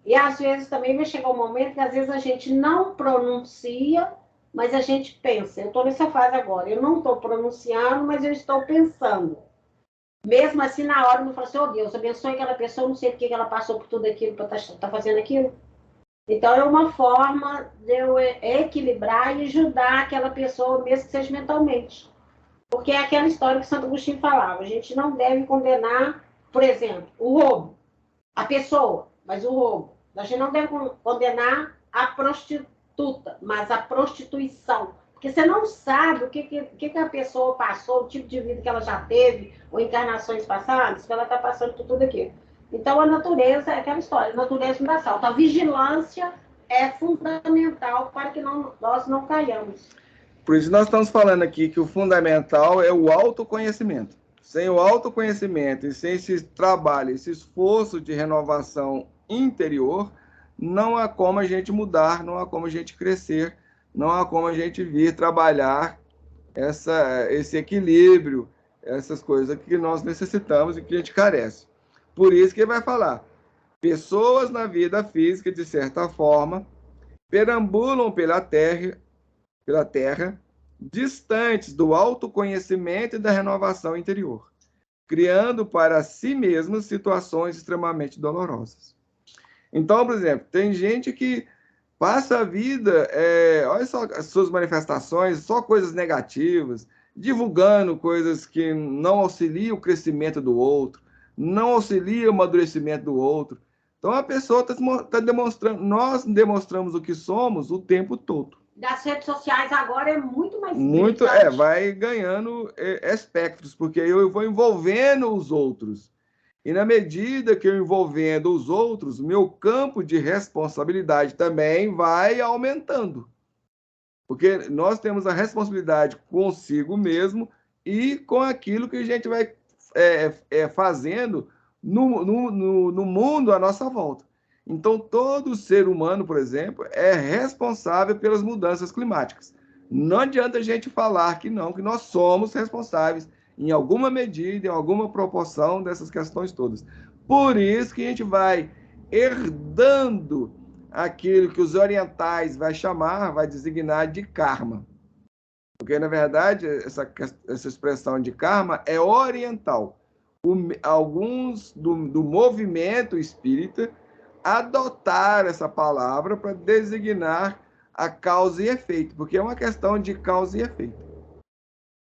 Speaker 2: E às vezes também vai chegar um momento que às vezes a gente não pronuncia, mas a gente pensa. Eu estou nessa fase agora, eu não estou pronunciando, mas eu estou pensando. Mesmo assim, na hora eu falo assim, oh Deus, abençoe aquela pessoa, não sei por que ela passou por tudo aquilo para estar fazendo aquilo. Então, é uma forma de eu equilibrar e ajudar aquela pessoa, mesmo que seja mentalmente. Porque é aquela história que Santo Agostinho falava. A gente não deve condenar, por exemplo, o roubo. A pessoa, mas o roubo. A gente não deve condenar a prostituta, mas a prostituição. Porque você não sabe o que a pessoa passou, o tipo de vida que ela já teve, ou encarnações passadas, que ela está passando por tudo aquilo. Então, a natureza é aquela história, a natureza não dá salto. A vigilância é fundamental para que nós não caiamos.
Speaker 1: Por isso nós estamos falando aqui que o fundamental é o autoconhecimento. Sem o autoconhecimento e sem esse trabalho, esse esforço de renovação interior, não há como a gente mudar, não há como a gente crescer, não há como a gente vir trabalhar esse equilíbrio, essas coisas que nós necessitamos e que a gente carece. Por isso que ele vai falar, pessoas na vida física, de certa forma, perambulam pela terra, distantes do autoconhecimento e da renovação interior, criando para si mesmos situações extremamente dolorosas. Então, por exemplo, tem gente que passa a vida, olha só as suas manifestações, só coisas negativas, divulgando coisas que não auxiliam o crescimento do outro, não auxiliam o amadurecimento do outro. Então, a pessoa está demonstrando, nós demonstramos o que somos o tempo todo.
Speaker 2: Das redes sociais agora é muito mais
Speaker 1: muito vai ganhando espectros, porque eu vou envolvendo os outros. E na medida que eu envolvendo os outros, meu campo de responsabilidade também vai aumentando. Porque nós temos a responsabilidade consigo mesmo e com aquilo que a gente vai fazendo no mundo à nossa volta. Então, todo ser humano, por exemplo, é responsável pelas mudanças climáticas. Não adianta a gente falar que não, que nós somos responsáveis em alguma medida, em alguma proporção dessas questões todas. Por isso que a gente vai herdando aquilo que os orientais vai designar de karma. Porque, na verdade, essa expressão de karma é oriental. Alguns do movimento espírita adotar essa palavra para designar a causa e efeito, porque é uma questão de causa e efeito.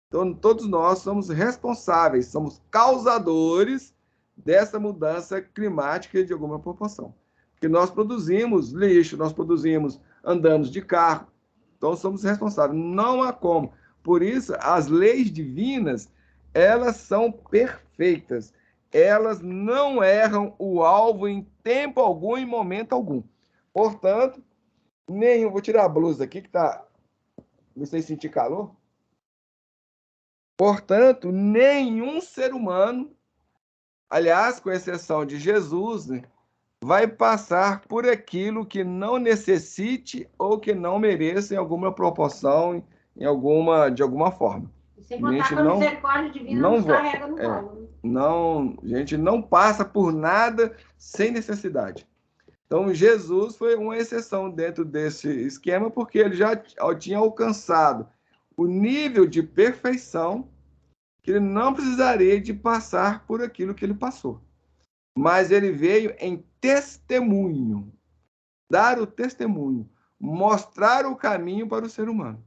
Speaker 1: Então, todos nós somos responsáveis, somos causadores dessa mudança climática de alguma proporção. Porque nós produzimos lixo, andamos de carro, então somos responsáveis. Não há como. Por isso, as leis divinas, elas são perfeitas. Elas não erram o alvo em tempo algum, em momento algum. Portanto, vou tirar a blusa aqui, que está... Vocês sentir calor? Portanto, nenhum ser humano, aliás, com exceção de Jesus, né, vai passar por aquilo que não necessite ou que não mereça em alguma proporção, de alguma forma.
Speaker 2: Sem contar que a misericórdia divina não nos carrega no colo.
Speaker 1: Não, a gente não passa por nada sem necessidade. Então, Jesus foi uma exceção dentro desse esquema, porque ele já tinha alcançado o nível de perfeição que ele não precisaria de passar por aquilo que ele passou. Mas ele veio em testemunho, dar o testemunho, mostrar o caminho para o ser humano,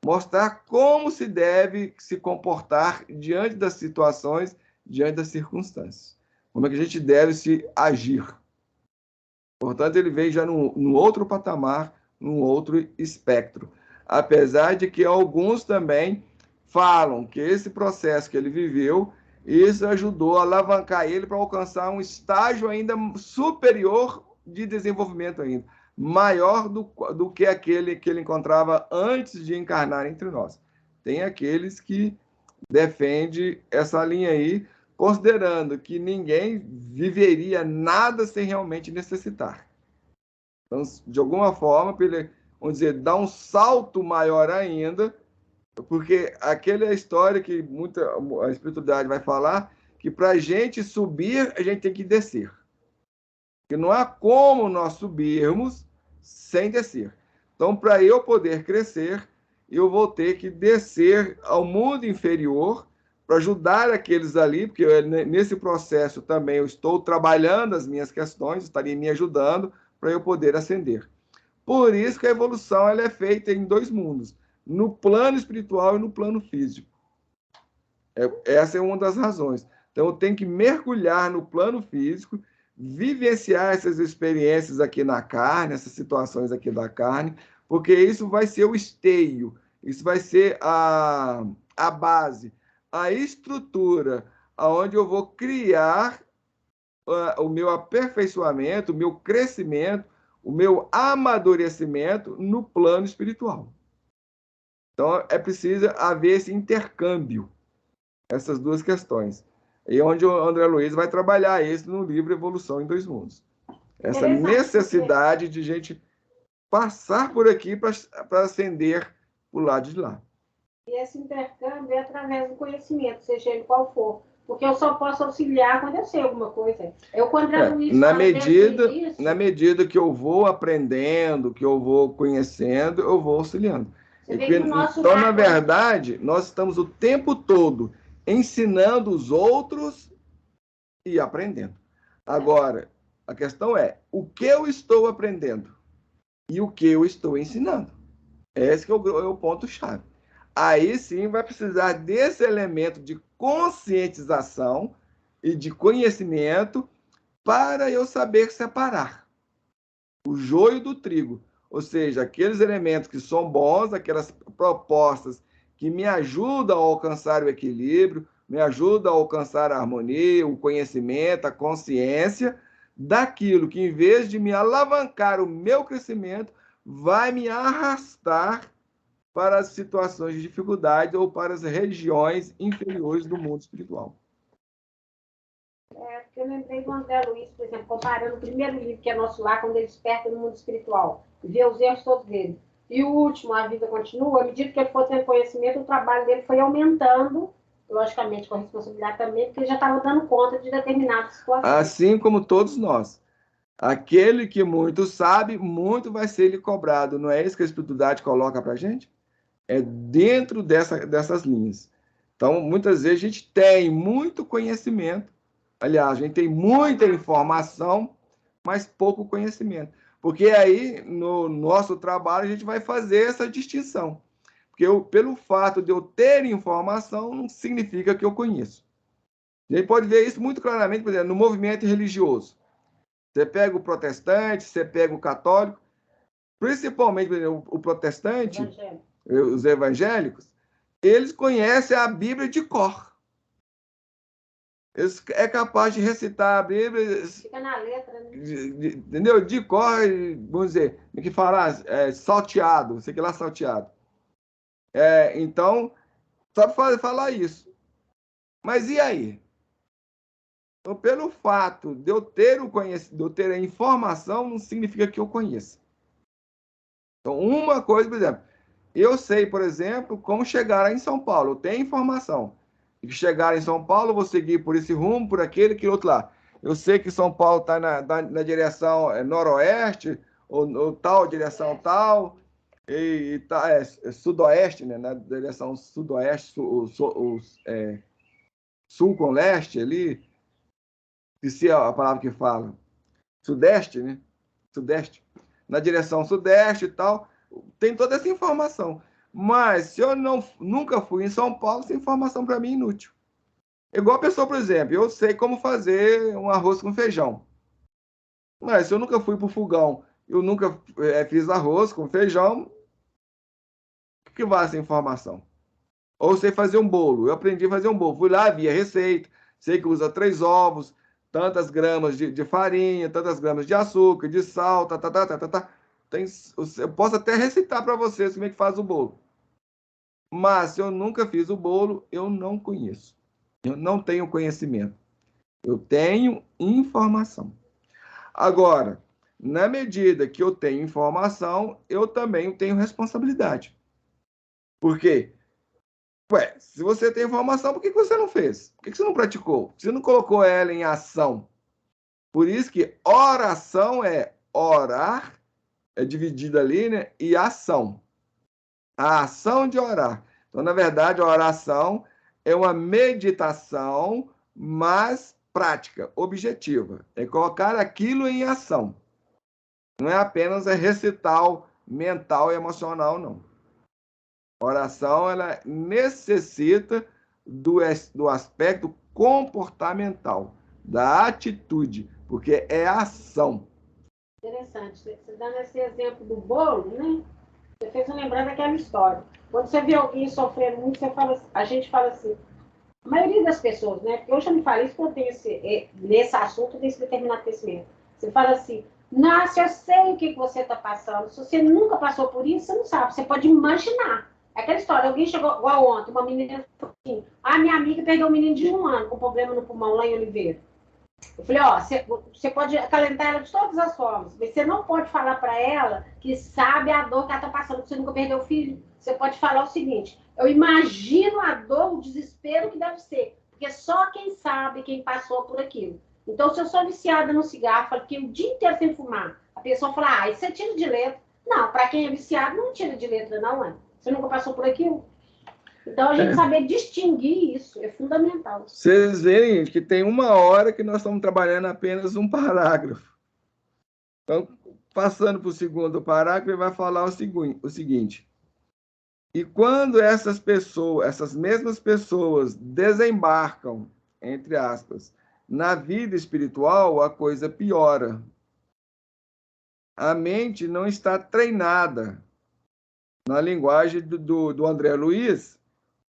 Speaker 1: mostrar como se deve se comportar diante das situações, diante das circunstâncias, como é que a gente deve se agir. Portanto, ele veio já no outro patamar, num outro espectro. Apesar de que alguns também falam que esse processo que ele viveu, isso ajudou a alavancar ele para alcançar um estágio ainda superior de desenvolvimento ainda, maior do que aquele que ele encontrava antes de encarnar entre nós. Tem aqueles que defendem essa linha aí, considerando que ninguém viveria nada sem realmente necessitar. Então, de alguma forma, vamos dizer, dá um salto maior ainda, porque aquela é a história que a espiritualidade vai falar, que para a gente subir, a gente tem que descer. Que não há como nós subirmos sem descer. Então, para eu poder crescer, eu vou ter que descer ao mundo inferior para ajudar aqueles ali, porque nesse processo também eu estou trabalhando as minhas questões, estaria me ajudando para eu poder ascender. Por isso que a evolução ela é feita em dois mundos, no plano espiritual e no plano físico. Essa é uma das razões. Então, eu tenho que mergulhar no plano físico, vivenciar essas experiências aqui na carne, essas situações aqui da carne, porque isso vai ser o esteio, Isso vai ser a base, a estrutura, aonde eu vou criar o meu aperfeiçoamento, o meu crescimento, o meu amadurecimento no plano espiritual. Então, é preciso haver esse intercâmbio, essas duas questões. E onde o André Luiz vai trabalhar isso no livro Evolução em Dois Mundos. Essa necessidade de gente passar por aqui para ascender para o lado de lá.
Speaker 2: E esse intercâmbio é através do conhecimento, seja ele qual for. Porque eu só posso auxiliar quando eu sei alguma coisa. Eu, quando André Luiz
Speaker 1: na medida que eu vou aprendendo, que eu vou conhecendo, eu vou auxiliando. Então, na verdade, nós estamos o tempo todo ensinando os outros e aprendendo. Agora, a questão é, o que eu estou aprendendo e o que eu estou ensinando? Esse que é o ponto-chave. Aí sim vai precisar desse elemento de conscientização e de conhecimento para eu saber separar o joio do trigo. Ou seja, aqueles elementos que são bons, aquelas propostas que me ajudam a alcançar o equilíbrio, me ajudam a alcançar a harmonia, o conhecimento, a consciência, daquilo que, em vez de me alavancar o meu crescimento, vai me arrastar para as situações de dificuldade ou para as regiões inferiores do mundo espiritual.
Speaker 2: Porque eu lembrei do André Luiz, por exemplo, comparando o primeiro livro, que é Nosso Lar, quando ele desperta no mundo espiritual, e vê os erros todos dele. E o último, A Vida Continua, à medida que ele for tendo conhecimento, o trabalho dele foi aumentando, logicamente com a responsabilidade também, porque ele já estava dando conta de determinadas situações.
Speaker 1: Assim como todos nós. Aquele que muito sabe, muito vai ser lhe cobrado. Não é isso que a espiritualidade coloca para a gente? É dentro dessas linhas. Então, muitas vezes a gente tem muito conhecimento, aliás, a gente tem muita informação, mas pouco conhecimento. Porque aí, no nosso trabalho, a gente vai fazer essa distinção. Porque pelo fato de eu ter informação, não significa que eu conheço. A gente pode ver isso muito claramente, por exemplo, no movimento religioso. Você pega o protestante, você pega o católico, principalmente por exemplo, o protestante, os evangélicos, eles conhecem a Bíblia de cor. Eles é capaz de recitar a Bíblia.
Speaker 2: Fica na letra, né?
Speaker 1: Entendeu? De cor, vamos dizer, tem que falar salteado, sei que lá salteado. Então, sabe falar isso. Mas e aí? Então, pelo fato de eu ter de eu ter a informação, não significa que eu conheça. Então, uma coisa, por exemplo, eu sei, por exemplo, como chegar em São Paulo. Eu tenho informação. De chegar em São Paulo, eu vou seguir por esse rumo, por aquele, que outro lá. Eu sei que São Paulo está na direção noroeste, ou tal, direção tal, e tá, sudoeste, né? Na direção sudoeste, sul com leste ali. Se é a palavra que fala. Sudeste, né? Sudeste. Na direção sudeste e tal. Tem toda essa informação. Mas se eu nunca fui em São Paulo, essa informação para mim é inútil. Igual a pessoa, por exemplo, eu sei como fazer um arroz com feijão. Mas se eu nunca fui para o fogão, eu nunca fiz arroz com feijão, o que vale essa informação? Ou sei fazer um bolo. Eu aprendi a fazer um bolo. Fui lá, vi a receita, sei que usa 3 ovos, tantas gramas de farinha, tantas gramas de açúcar, de sal, eu posso até recitar para vocês como é que faz o bolo. Mas se eu nunca fiz o bolo, eu não conheço. Eu não tenho conhecimento. Eu tenho informação. Agora, na medida que eu tenho informação, eu também tenho responsabilidade. Por quê? Se você tem informação, por que você não fez? Por que você não praticou? Por que você não colocou ela em ação? Por isso que oração é orar, é dividida ali, né? E ação. A ação de orar. Então, na verdade, a oração é uma meditação, mas prática, objetiva. É colocar aquilo em ação. Não é apenas recital mental e emocional, não. A oração, ela necessita do aspecto comportamental, da atitude, porque é ação.
Speaker 2: Interessante. Você dando esse exemplo do bolo, né? Você fez eu lembrar daquela história. Quando você vê alguém sofrendo muito, a gente fala assim, a maioria das pessoas, né? Porque eu já me falei isso quando eu tenho nesse assunto, desse determinado conhecimento. Você fala assim, nossa, eu sei o que você está passando. Se você nunca passou por isso, você não sabe. Você pode imaginar. É aquela história, alguém chegou, igual ontem, uma menina falou assim, minha amiga perdeu um menino de 1 ano com problema no pulmão lá em Oliveira. Eu falei, você pode acalentar ela de todas as formas, mas você não pode falar para ela que sabe a dor que ela está passando, porque você nunca perdeu o filho. Você pode falar o seguinte, eu imagino a dor, o desespero que deve ser, porque só quem sabe, quem passou por aquilo. Então, se eu sou viciada no cigarro, fiquei o dia inteiro sem fumar, a pessoa fala, isso é tiro de letra. Não, para quem é viciado, não tira de letra, não, é? Você nunca passou por aquilo? Então, a gente saber distinguir isso é fundamental.
Speaker 1: Vocês verem que tem 1 hora que nós estamos trabalhando apenas um parágrafo. Então, passando para o segundo parágrafo, ele vai falar o seguinte. E quando essas mesmas pessoas desembarcam, entre aspas, na vida espiritual, a coisa piora. A mente não está treinada. Na linguagem do André Luiz,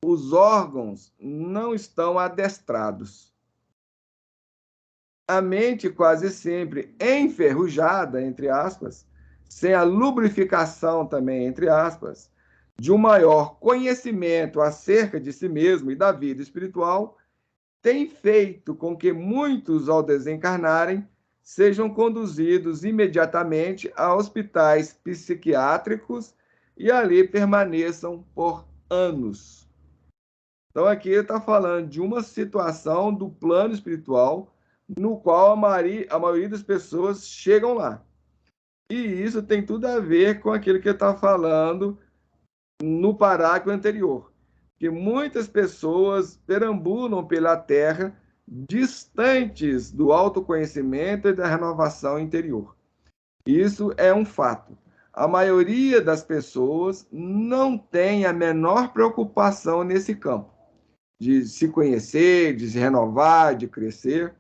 Speaker 1: os órgãos não estão adestrados. A mente quase sempre enferrujada, entre aspas, sem a lubrificação também, entre aspas, de um maior conhecimento acerca de si mesmo e da vida espiritual, tem feito com que muitos, ao desencarnarem, sejam conduzidos imediatamente a hospitais psiquiátricos e ali permaneçam por anos. Então, aqui ele está falando de uma situação do plano espiritual no qual a maioria das pessoas chegam lá. E isso tem tudo a ver com aquilo que ele está falando no parágrafo anterior, que muitas pessoas perambulam pela Terra distantes do autoconhecimento e da renovação interior. Isso é um fato. A maioria das pessoas não tem a menor preocupação nesse campo, de se conhecer, de se renovar, de crescer.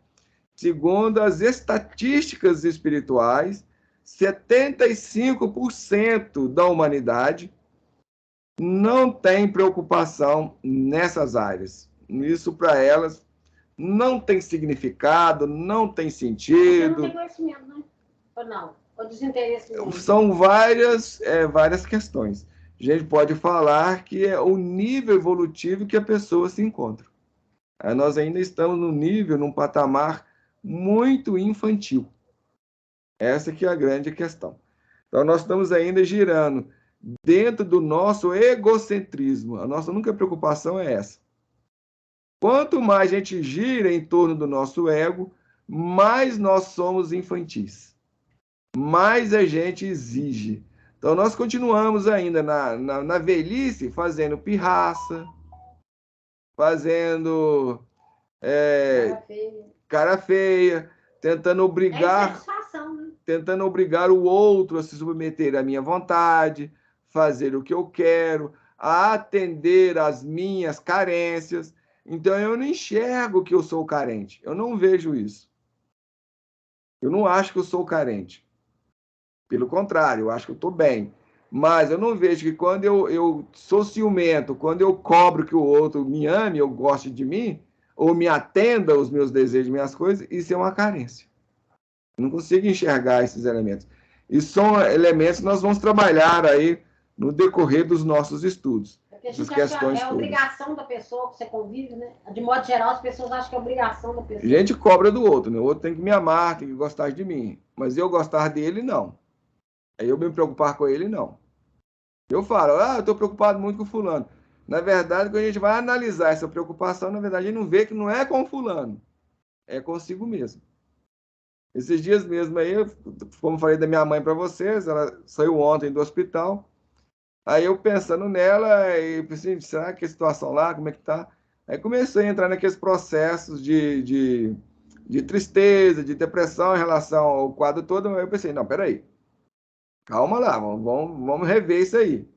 Speaker 1: Segundo as estatísticas espirituais, 75% da humanidade não tem preocupação nessas áreas. Isso, para elas, não tem significado, não tem sentido.
Speaker 2: Não tem conhecimento, né? Ou não? Ou desinteresse mesmo?
Speaker 1: São várias questões. A gente pode falar que é o nível evolutivo que a pessoa se encontra. Nós ainda estamos num patamar muito infantil. Essa que é a grande questão. Então, nós estamos ainda girando dentro do nosso egocentrismo. A nossa única preocupação é essa. Quanto mais a gente gira em torno do nosso ego, mais nós somos infantis. Mais a gente exige. Então, nós continuamos ainda na velhice fazendo pirraça, fazendo cara feia, tentando obrigar,
Speaker 2: né?
Speaker 1: Tentando obrigar o outro a se submeter à minha vontade, fazer o que eu quero, a atender às minhas carências. Então, eu não enxergo que eu sou carente. Eu não vejo isso. Eu não acho que eu sou carente. Pelo contrário, eu acho que eu estou bem. Mas eu não vejo que quando eu sou ciumento, quando eu cobro que o outro me ame, ou goste de mim, ou me atenda aos meus desejos, minhas coisas, isso é uma carência. Eu não consigo enxergar esses elementos. E são elementos que nós vamos trabalhar aí no decorrer dos nossos estudos.
Speaker 2: Essas questões é a obrigação da pessoa que você convive, né? De modo geral, as pessoas acham que é obrigação da pessoa.
Speaker 1: A gente cobra do outro, né? O outro tem que me amar, tem que gostar de mim. Mas eu gostar dele, não. Aí eu me preocupar com ele, não. Eu falo, eu estou preocupado muito com fulano. Na verdade, quando a gente vai analisar essa preocupação, na verdade, a gente não vê que não é com fulano. É consigo mesmo. Esses dias mesmo aí, como falei da minha mãe para vocês, ela saiu ontem do hospital. Aí eu pensando nela, e pensei, será que a situação lá, como é que tá? Aí comecei a entrar naqueles processos de tristeza, de depressão em relação ao quadro todo. Aí eu pensei, não, peraí. Calma lá, vamos rever isso aí.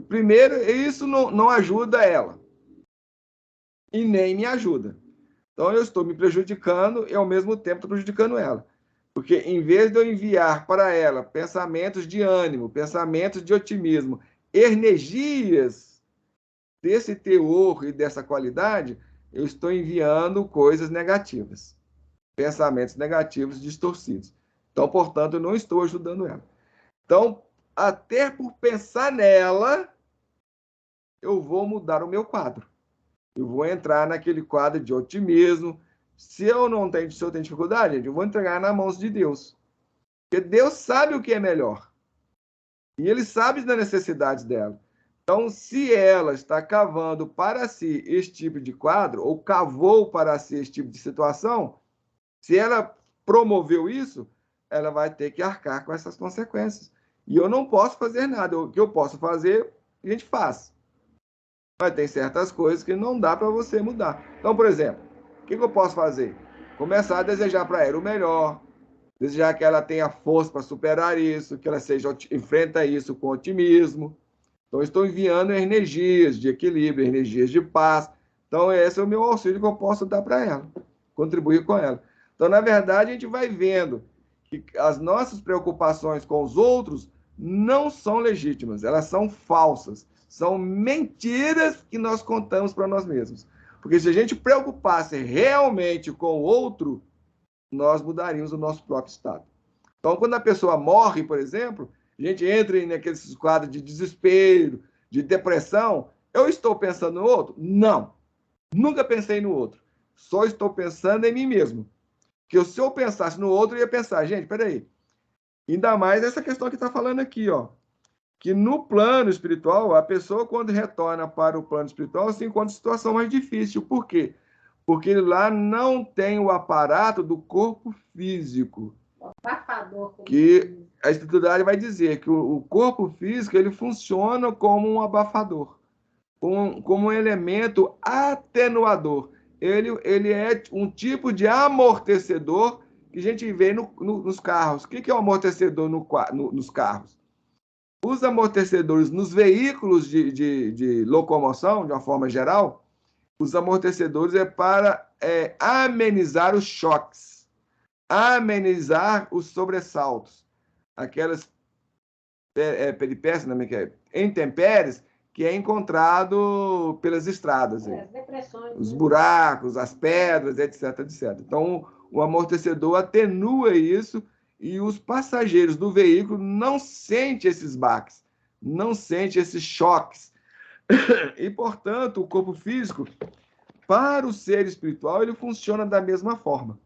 Speaker 1: Primeiro, isso não ajuda ela. E nem me ajuda. Então, eu estou me prejudicando e, ao mesmo tempo, estou prejudicando ela. Porque, em vez de eu enviar para ela pensamentos de ânimo, pensamentos de otimismo, energias desse teor e dessa qualidade, eu estou enviando coisas negativas, pensamentos negativos distorcidos. Então, portanto, eu não estou ajudando ela. Então, até por pensar nela, eu vou mudar o meu quadro. Eu vou entrar naquele quadro de otimismo. Se eu tenho dificuldade, eu vou entregar nas mãos de Deus. Porque Deus sabe o que é melhor. E Ele sabe das necessidades dela. Então, se ela está cavando para si esse tipo de quadro, ou cavou para si esse tipo de situação, se ela promoveu isso, ela vai ter que arcar com essas consequências. E eu não posso fazer nada. O que eu posso fazer, a gente faz. Mas tem certas coisas que não dá para você mudar. Então, por exemplo, o que eu posso fazer? Começar a desejar para ela o melhor, desejar que ela tenha força para superar isso, que ela enfrenta isso com otimismo. Então, estou enviando energias de equilíbrio, energias de paz. Então, esse é o meu auxílio que eu posso dar para ela, contribuir com ela. Então, na verdade, a gente vai vendo que as nossas preocupações com os outros não são legítimas, elas são falsas, são mentiras que nós contamos para nós mesmos. Porque se a gente preocupasse realmente com o outro, nós mudaríamos o nosso próprio estado. Então, quando a pessoa morre, por exemplo, a gente entra naqueles quadros de desespero, de depressão. Eu estou pensando no outro? Não. Nunca pensei no outro. Só estou pensando em mim mesmo. Porque se eu pensasse no outro, eu ia pensar, gente, peraí. Ainda mais essa questão que está falando aqui, ó. Que no plano espiritual, a pessoa, quando retorna para o plano espiritual, se encontra em situação mais difícil. Por quê? Porque lá não tem o aparato do corpo físico.
Speaker 2: Abafador.
Speaker 1: Que a espiritualidade vai dizer que o corpo físico ele funciona como um abafador, como um elemento atenuador. Ele é um tipo de amortecedor que a gente vê nos carros. O que é o amortecedor nos carros? Os amortecedores nos veículos de locomoção, de uma forma geral, os amortecedores é para amenizar os choques, amenizar os sobressaltos, aquelas peripécias, intempéries, que é encontrado pelas estradas.
Speaker 2: As depressões,
Speaker 1: os buracos, as pedras, etc, etc. Então, o amortecedor atenua isso e os passageiros do veículo não sentem esses baques, não sentem esses choques. E, portanto, o corpo físico, para o ser espiritual, ele funciona da mesma forma.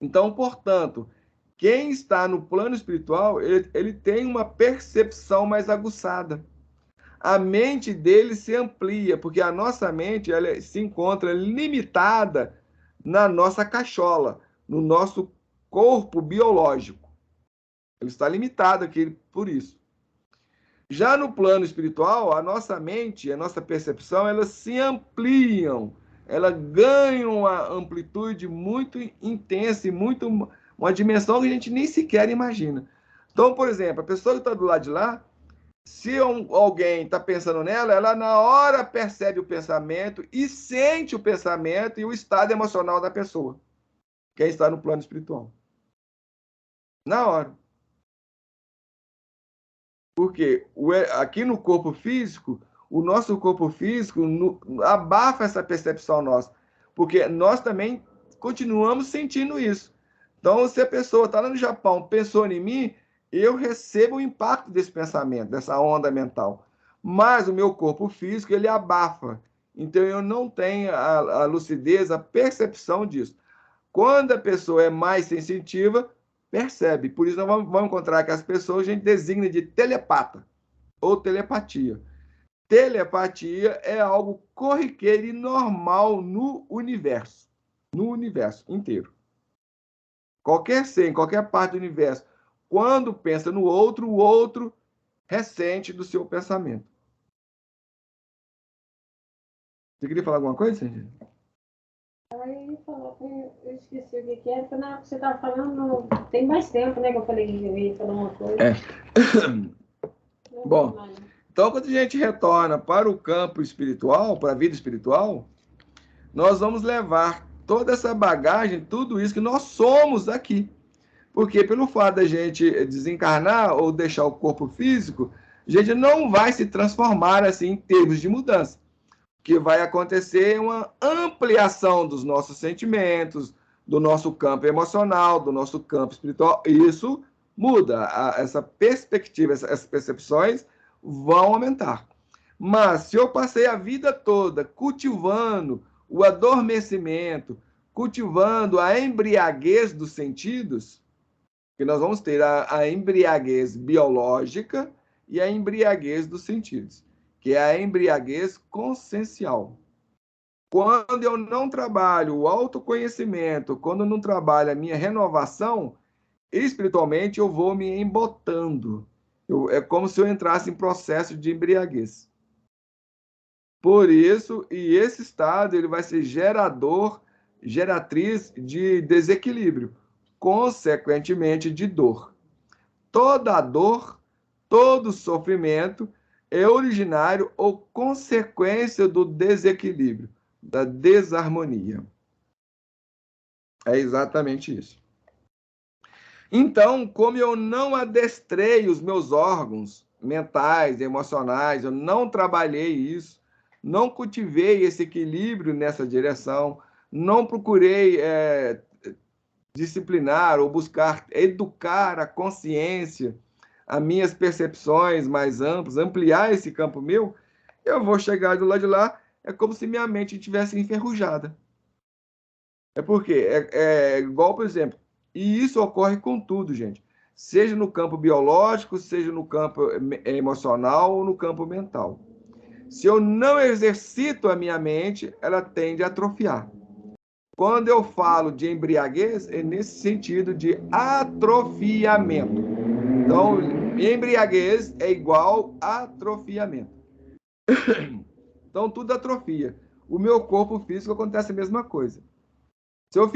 Speaker 1: Então, portanto, quem está no plano espiritual, ele tem uma percepção mais aguçada. A mente dele se amplia, porque a nossa mente ela se encontra limitada na nossa cachola, no nosso corpo biológico. Ele está limitado aqui por isso. Já no plano espiritual, a nossa mente, a nossa percepção, elas se ampliam, elas ganham uma amplitude muito intensa e uma dimensão que a gente nem sequer imagina. Então, por exemplo, a pessoa que está do lado de lá, se alguém está pensando nela, ela na hora percebe o pensamento e sente o pensamento e o estado emocional da pessoa, quem está no plano espiritual. Na hora. Porque aqui no corpo físico, o nosso corpo físico abafa essa percepção nossa, porque nós também continuamos sentindo isso. Então, se a pessoa está lá no Japão, pensou em mim, eu recebo o impacto desse pensamento, dessa onda mental. Mas o meu corpo físico, ele abafa. Então, eu não tenho a lucidez, a percepção disso. Quando a pessoa é mais sensitiva, percebe. Por isso, nós vamos encontrar que as pessoas a gente designa de telepata ou telepatia. Telepatia é algo corriqueiro e normal no universo inteiro. Qualquer ser, em qualquer parte do universo, quando pensa no outro, o outro ressente do seu pensamento. Você queria falar alguma coisa, Cindy?
Speaker 2: Aí eu esqueci o que era, porque na hora que você estava falando, tem mais tempo, né, que eu falei que eu ia falar uma coisa.
Speaker 1: Bom, então quando a gente retorna para o campo espiritual, para a vida espiritual, nós vamos levar toda essa bagagem, tudo isso que nós somos aqui. Porque pelo fato da gente desencarnar ou deixar o corpo físico, a gente não vai se transformar assim em termos de mudança. O que vai acontecer é uma ampliação dos nossos sentimentos, do nosso campo emocional, do nosso campo espiritual. Isso muda, essa perspectiva, essas percepções vão aumentar. Mas se eu passei a vida toda cultivando o adormecimento, cultivando a embriaguez dos sentidos, que nós vamos ter a embriaguez biológica e a embriaguez dos sentidos, que é a embriaguez consciencial. Quando eu não trabalho o autoconhecimento, quando eu não trabalho a minha renovação, espiritualmente eu vou me embotando. É como se eu entrasse em processo de embriaguez. Por isso, e esse estado ele vai ser geratriz de desequilíbrio, consequentemente de dor. Toda dor, todo sofrimento é originário ou consequência do desequilíbrio, da desarmonia. É exatamente isso. Então, como eu não adestrei os meus órgãos mentais, emocionais, eu não trabalhei isso, não cultivei esse equilíbrio nessa direção, não procurei disciplinar ou buscar educar a consciência, as minhas percepções mais amplas, ampliar esse campo meu, eu vou chegar do lado de lá, é como se minha mente estivesse enferrujada. É porque é igual, por exemplo, e isso ocorre com tudo, gente. Seja no campo biológico, seja no campo emocional ou no campo mental. Se eu não exercito a minha mente, ela tende a atrofiar. Quando eu falo de embriaguez, é nesse sentido de atrofiamento. Então, embriaguez é igual a atrofiamento. Então, tudo atrofia. O meu corpo físico acontece a mesma coisa. Se eu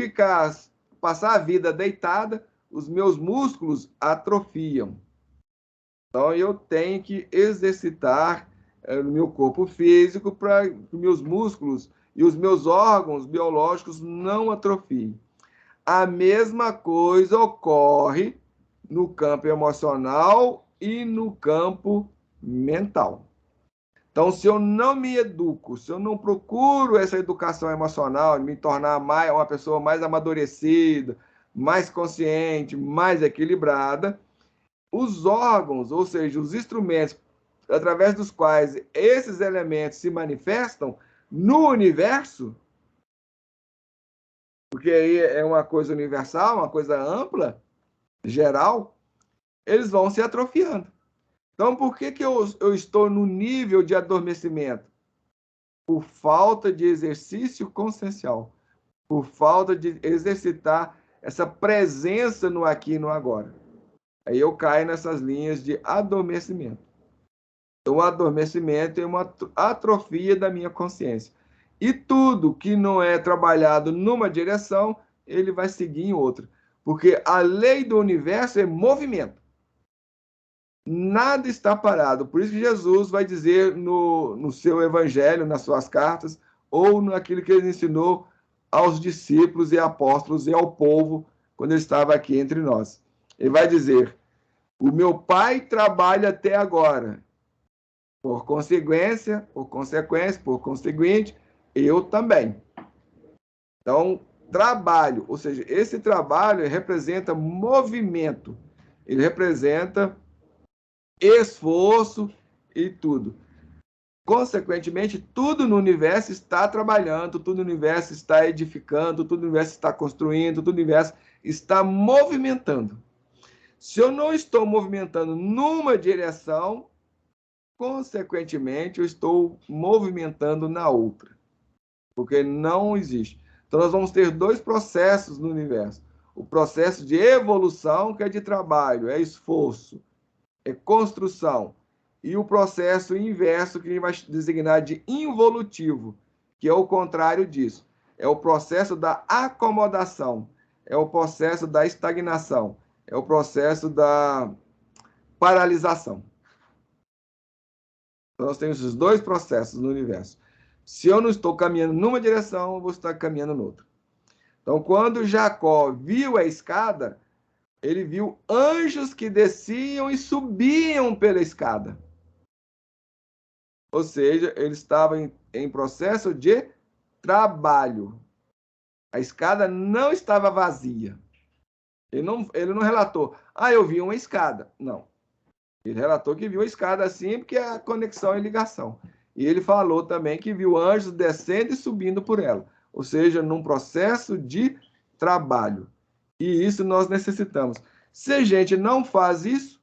Speaker 1: passar a vida deitada, os meus músculos atrofiam. Então, eu tenho que exercitar no meu corpo físico para que meus músculos e os meus órgãos biológicos não atrofiem. A mesma coisa ocorre no campo emocional e no campo mental. Então, se eu não me educo, se eu não procuro essa educação emocional, de me tornar uma pessoa mais amadurecida, mais consciente, mais equilibrada, os órgãos, ou seja, os instrumentos através dos quais esses elementos se manifestam no universo, porque aí é uma coisa universal, uma coisa ampla, geral, eles vão se atrofiando. Então, por que eu estou no nível de adormecimento? Por falta de exercício consciencial, por falta de exercitar essa presença no aqui e no agora. Aí eu caio nessas linhas de adormecimento. Então, o adormecimento é uma atrofia da minha consciência. E tudo que não é trabalhado numa direção, ele vai seguir em outra. Porque a lei do universo é movimento. Nada está parado. Por isso que Jesus vai dizer no seu evangelho, nas suas cartas, ou naquilo que ele ensinou aos discípulos e apóstolos e ao povo, quando ele estava aqui entre nós. Ele vai dizer: o meu Pai trabalha até agora. Por consequência, por conseguinte, eu também. Então, trabalho, ou seja, esse trabalho representa movimento, ele representa esforço e tudo. Consequentemente, tudo no universo está trabalhando, tudo no universo está edificando, tudo no universo está construindo, tudo no universo está movimentando. Se eu não estou movimentando numa direção, consequentemente, eu estou movimentando na outra, porque não existe. Então, nós vamos ter dois processos no universo. O processo de evolução, que é de trabalho, é esforço, é construção. E o processo inverso, que a gente vai designar de involutivo, que é o contrário disso. É o processo da acomodação, é o processo da estagnação, é o processo da paralisação. Então, nós temos esses dois processos no universo. Se eu não estou caminhando numa direção, eu vou estar caminhando noutra. Então, quando Jacó viu a escada, ele viu anjos que desciam e subiam pela escada. Ou seja, ele estava em processo de trabalho. A escada não estava vazia. Ele não relatou, eu vi uma escada. Não. Ele relatou que viu a escada assim, porque é a conexão e ligação. E ele falou também que viu anjos descendo e subindo por ela. Ou seja, num processo de trabalho. E isso nós necessitamos. Se a gente não faz isso,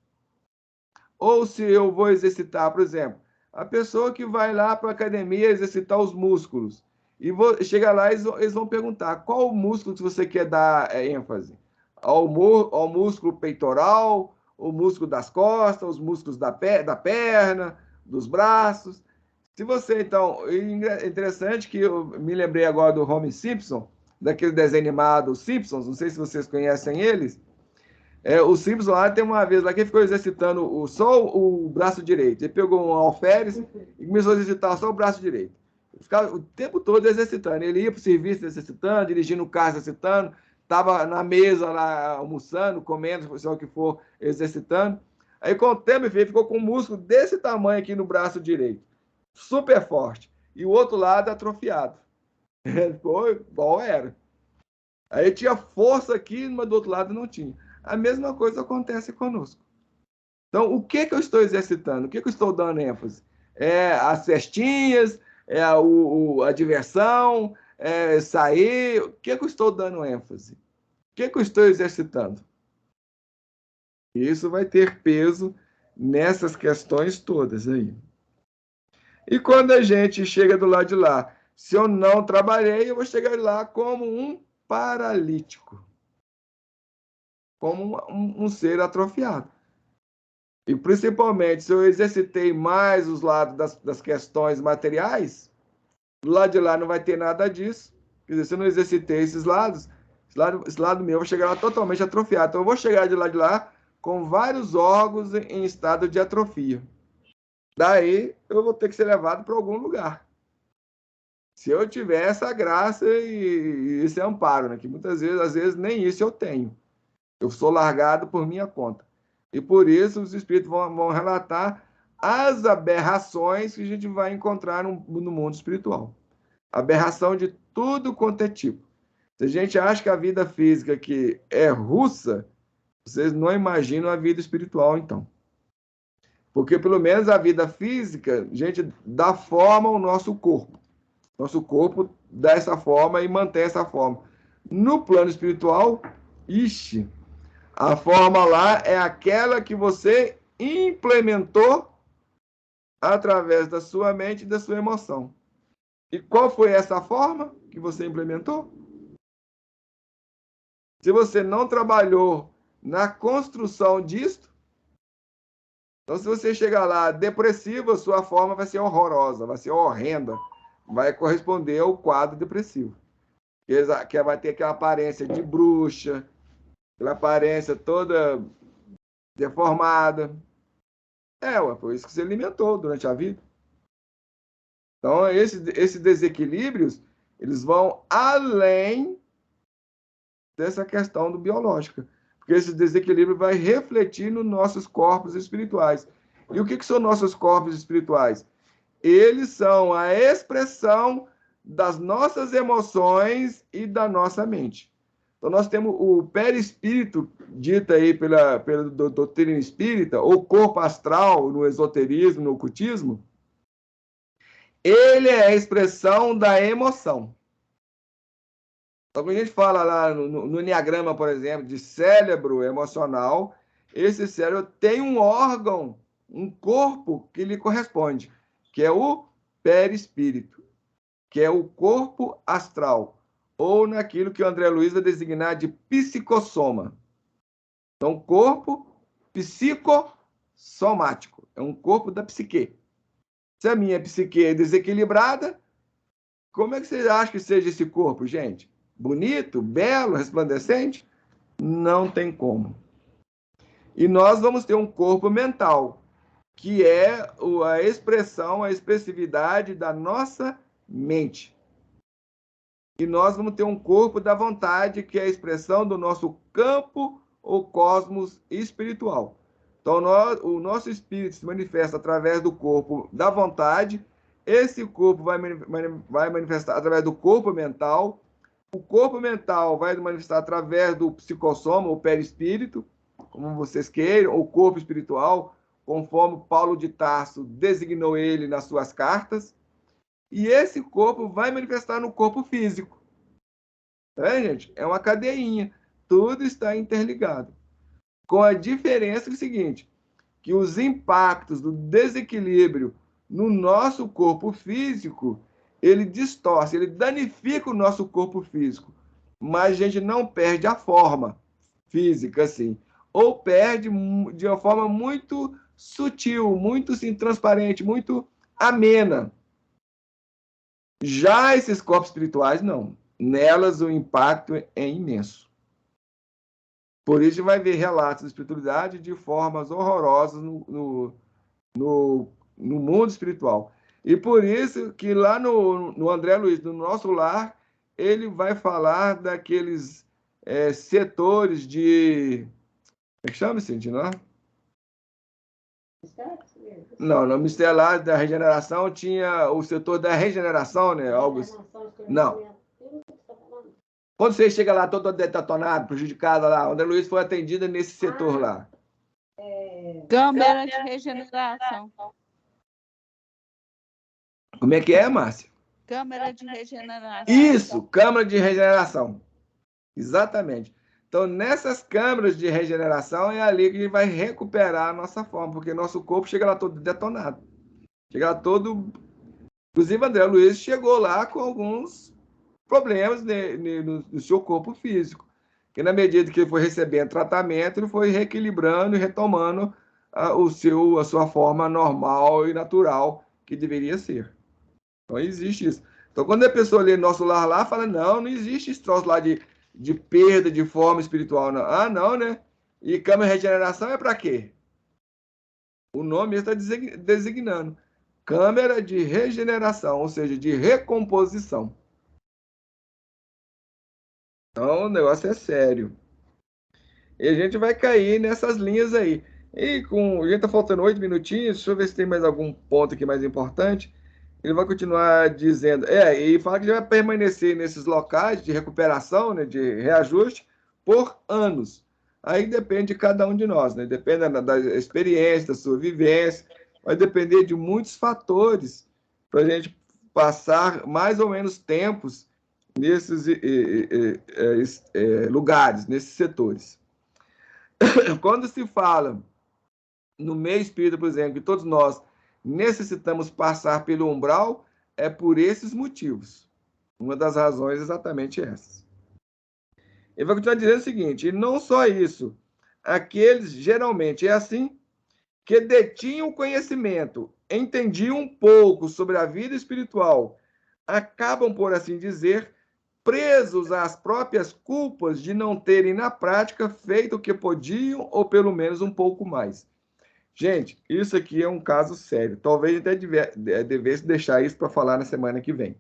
Speaker 1: ou se eu vou exercitar, por exemplo, a pessoa que vai lá para a academia exercitar os músculos, e chega lá e eles vão perguntar qual o músculo que você quer dar ênfase? Ao músculo peitoral, o músculo das costas, os músculos da perna, dos braços. Se você, então, é interessante que eu me lembrei agora do Homer Simpson, daquele desenho animado Simpsons, não sei se vocês conhecem eles. O Simpsons lá tem uma vez lá que ele ficou exercitando só o braço direito. Ele pegou um alferes e começou a exercitar só o braço direito. Ele ficava o tempo todo exercitando. Ele ia para o serviço exercitando, dirigindo o carro exercitando, estava na mesa lá almoçando, comendo, seja o que for, exercitando. Aí com o tempo ele ficou com um músculo desse tamanho aqui no braço direito, super forte. E o outro lado atrofiado. Ele ficou igual era. Aí tinha força aqui, mas do outro lado não tinha. A mesma coisa acontece conosco. Então, o que eu estou exercitando? O que eu estou dando ênfase? É as festinhas, é a diversão, é sair. O que eu estou dando ênfase? O que eu estou exercitando? Isso vai ter peso nessas questões todas aí. E quando a gente chega do lado de lá, se eu não trabalhei, eu vou chegar lá como um paralítico, como um ser atrofiado. E principalmente, se eu exercitei mais os lados das questões materiais, do lado de lá não vai ter nada disso. Quer dizer, se eu não exercitei esses lados, esse lado meu, eu vou chegar lá totalmente atrofiado. Então, eu vou chegar de lá com vários órgãos em estado de atrofia. Daí, eu vou ter que ser levado para algum lugar. Se eu tiver essa graça e esse amparo, né? Que muitas vezes, às vezes, nem isso eu tenho. Eu sou largado por minha conta. E por isso os espíritos vão relatar as aberrações que a gente vai encontrar no mundo espiritual. Aberração de tudo quanto é tipo. Se a gente acha que a vida física aqui é russa, vocês não imaginam a vida espiritual, então. Porque pelo menos a vida física, a gente dá forma ao nosso corpo. Nosso corpo dá essa forma e mantém essa forma. No plano espiritual, ixi, a forma lá é aquela que você implementou através da sua mente e da sua emoção. E qual foi essa forma que você implementou? Se você não trabalhou na construção disto, então se você chegar lá depressivo, a sua forma vai ser horrorosa, vai ser horrenda, vai corresponder ao quadro depressivo. Que vai ter aquela aparência de bruxa, aquela aparência toda deformada. Foi isso que você alimentou durante a vida. Então, esses desequilíbrios, eles vão além dessa questão do biológica. Porque esse desequilíbrio vai refletir nos nossos corpos espirituais. E o que são nossos corpos espirituais? Eles são a expressão das nossas emoções e da nossa mente. Então, nós temos o perispírito, dito aí pela doutrina espírita, ou corpo astral, no esoterismo, no ocultismo. Ele é a expressão da emoção. Então, quando a gente fala lá no Enneagrama, por exemplo, de cérebro emocional, esse cérebro tem um órgão, um corpo que lhe corresponde, que é o perispírito, que é o corpo astral, ou naquilo que o André Luiz vai designar de psicossoma. Então, corpo psicossomático, é um corpo da psique. Se a minha psique é desequilibrada, como é que vocês acham que seja esse corpo, gente? Bonito, belo, resplandecente? Não tem como. E nós vamos ter um corpo mental, que é a expressão, a expressividade da nossa mente. E nós vamos ter um corpo da vontade, que é a expressão do nosso campo ou cosmos espiritual. Então, o nosso espírito se manifesta através do corpo da vontade, esse corpo vai manifestar através do corpo mental, o corpo mental vai manifestar através do psicossoma, o perispírito, como vocês queiram, o corpo espiritual, conforme Paulo de Tarso designou ele nas suas cartas, e esse corpo vai manifestar no corpo físico. Gente? É uma cadeinha. Tudo está interligado. Com a diferença do seguinte, que os impactos do desequilíbrio no nosso corpo físico, ele distorce, ele danifica o nosso corpo físico, mas a gente não perde a forma física, assim, ou perde de uma forma muito sutil, muito assim, transparente, muito amena. Já esses corpos espirituais, não. Nelas o impacto é imenso. Por isso, a gente vai ver relatos de espiritualidade de formas horrorosas no mundo espiritual. E por isso que lá no André Luiz, no nosso lar, ele vai falar daqueles setores de... Como é que chama, Cintia? Não, no Mistério lá da Regeneração tinha o setor da regeneração, né? Algo assim. Não. Quando você chega lá todo detonado, prejudicado lá, o André Luiz foi atendida nesse setor lá.
Speaker 3: Câmara de regeneração.
Speaker 1: Como é que é, Márcia?
Speaker 3: Câmara de regeneração.
Speaker 1: Isso, Câmara de Regeneração. Exatamente. Então, nessas câmaras de regeneração é ali que a gente vai recuperar a nossa forma, porque nosso corpo chega lá todo detonado. Chega lá todo... Inclusive, André Luiz chegou lá com alguns problemas no seu corpo físico. E na medida que ele foi recebendo tratamento, ele foi reequilibrando e retomando a sua forma normal e natural que deveria ser. Então, existe isso. Então, quando a pessoa lê Nosso Lar lá, fala, não existe esse troço lá de perda de forma espiritual. Não. Ah, não, né? E Câmara de Regeneração é para quê? O nome está designando. Câmara de Regeneração, ou seja, de recomposição. Então, o negócio é sério. E a gente vai cair nessas linhas aí. E a gente está faltando 8 minutinhos, deixa eu ver se tem mais algum ponto aqui mais importante. Ele vai continuar dizendo, e fala que ele vai permanecer nesses locais de recuperação, né, de reajuste, por anos. Aí depende de cada um de nós, né? Depende da experiência, da sua vivência, vai depender de muitos fatores para a gente passar mais ou menos tempos nesses lugares, nesses setores. Quando se fala no meio espírita, por exemplo, que todos nós necessitamos passar pelo umbral, é por esses motivos. Uma das razões é exatamente essas. Ele vai continuar dizendo o seguinte, e não só isso, aqueles, geralmente é assim, que detinham conhecimento, entendiam um pouco sobre a vida espiritual, acabam, por assim dizer, presos às próprias culpas de não terem, na prática, feito o que podiam, ou pelo menos um pouco mais. Gente, isso aqui é um caso sério. Talvez até devesse deixar isso para falar na semana que vem.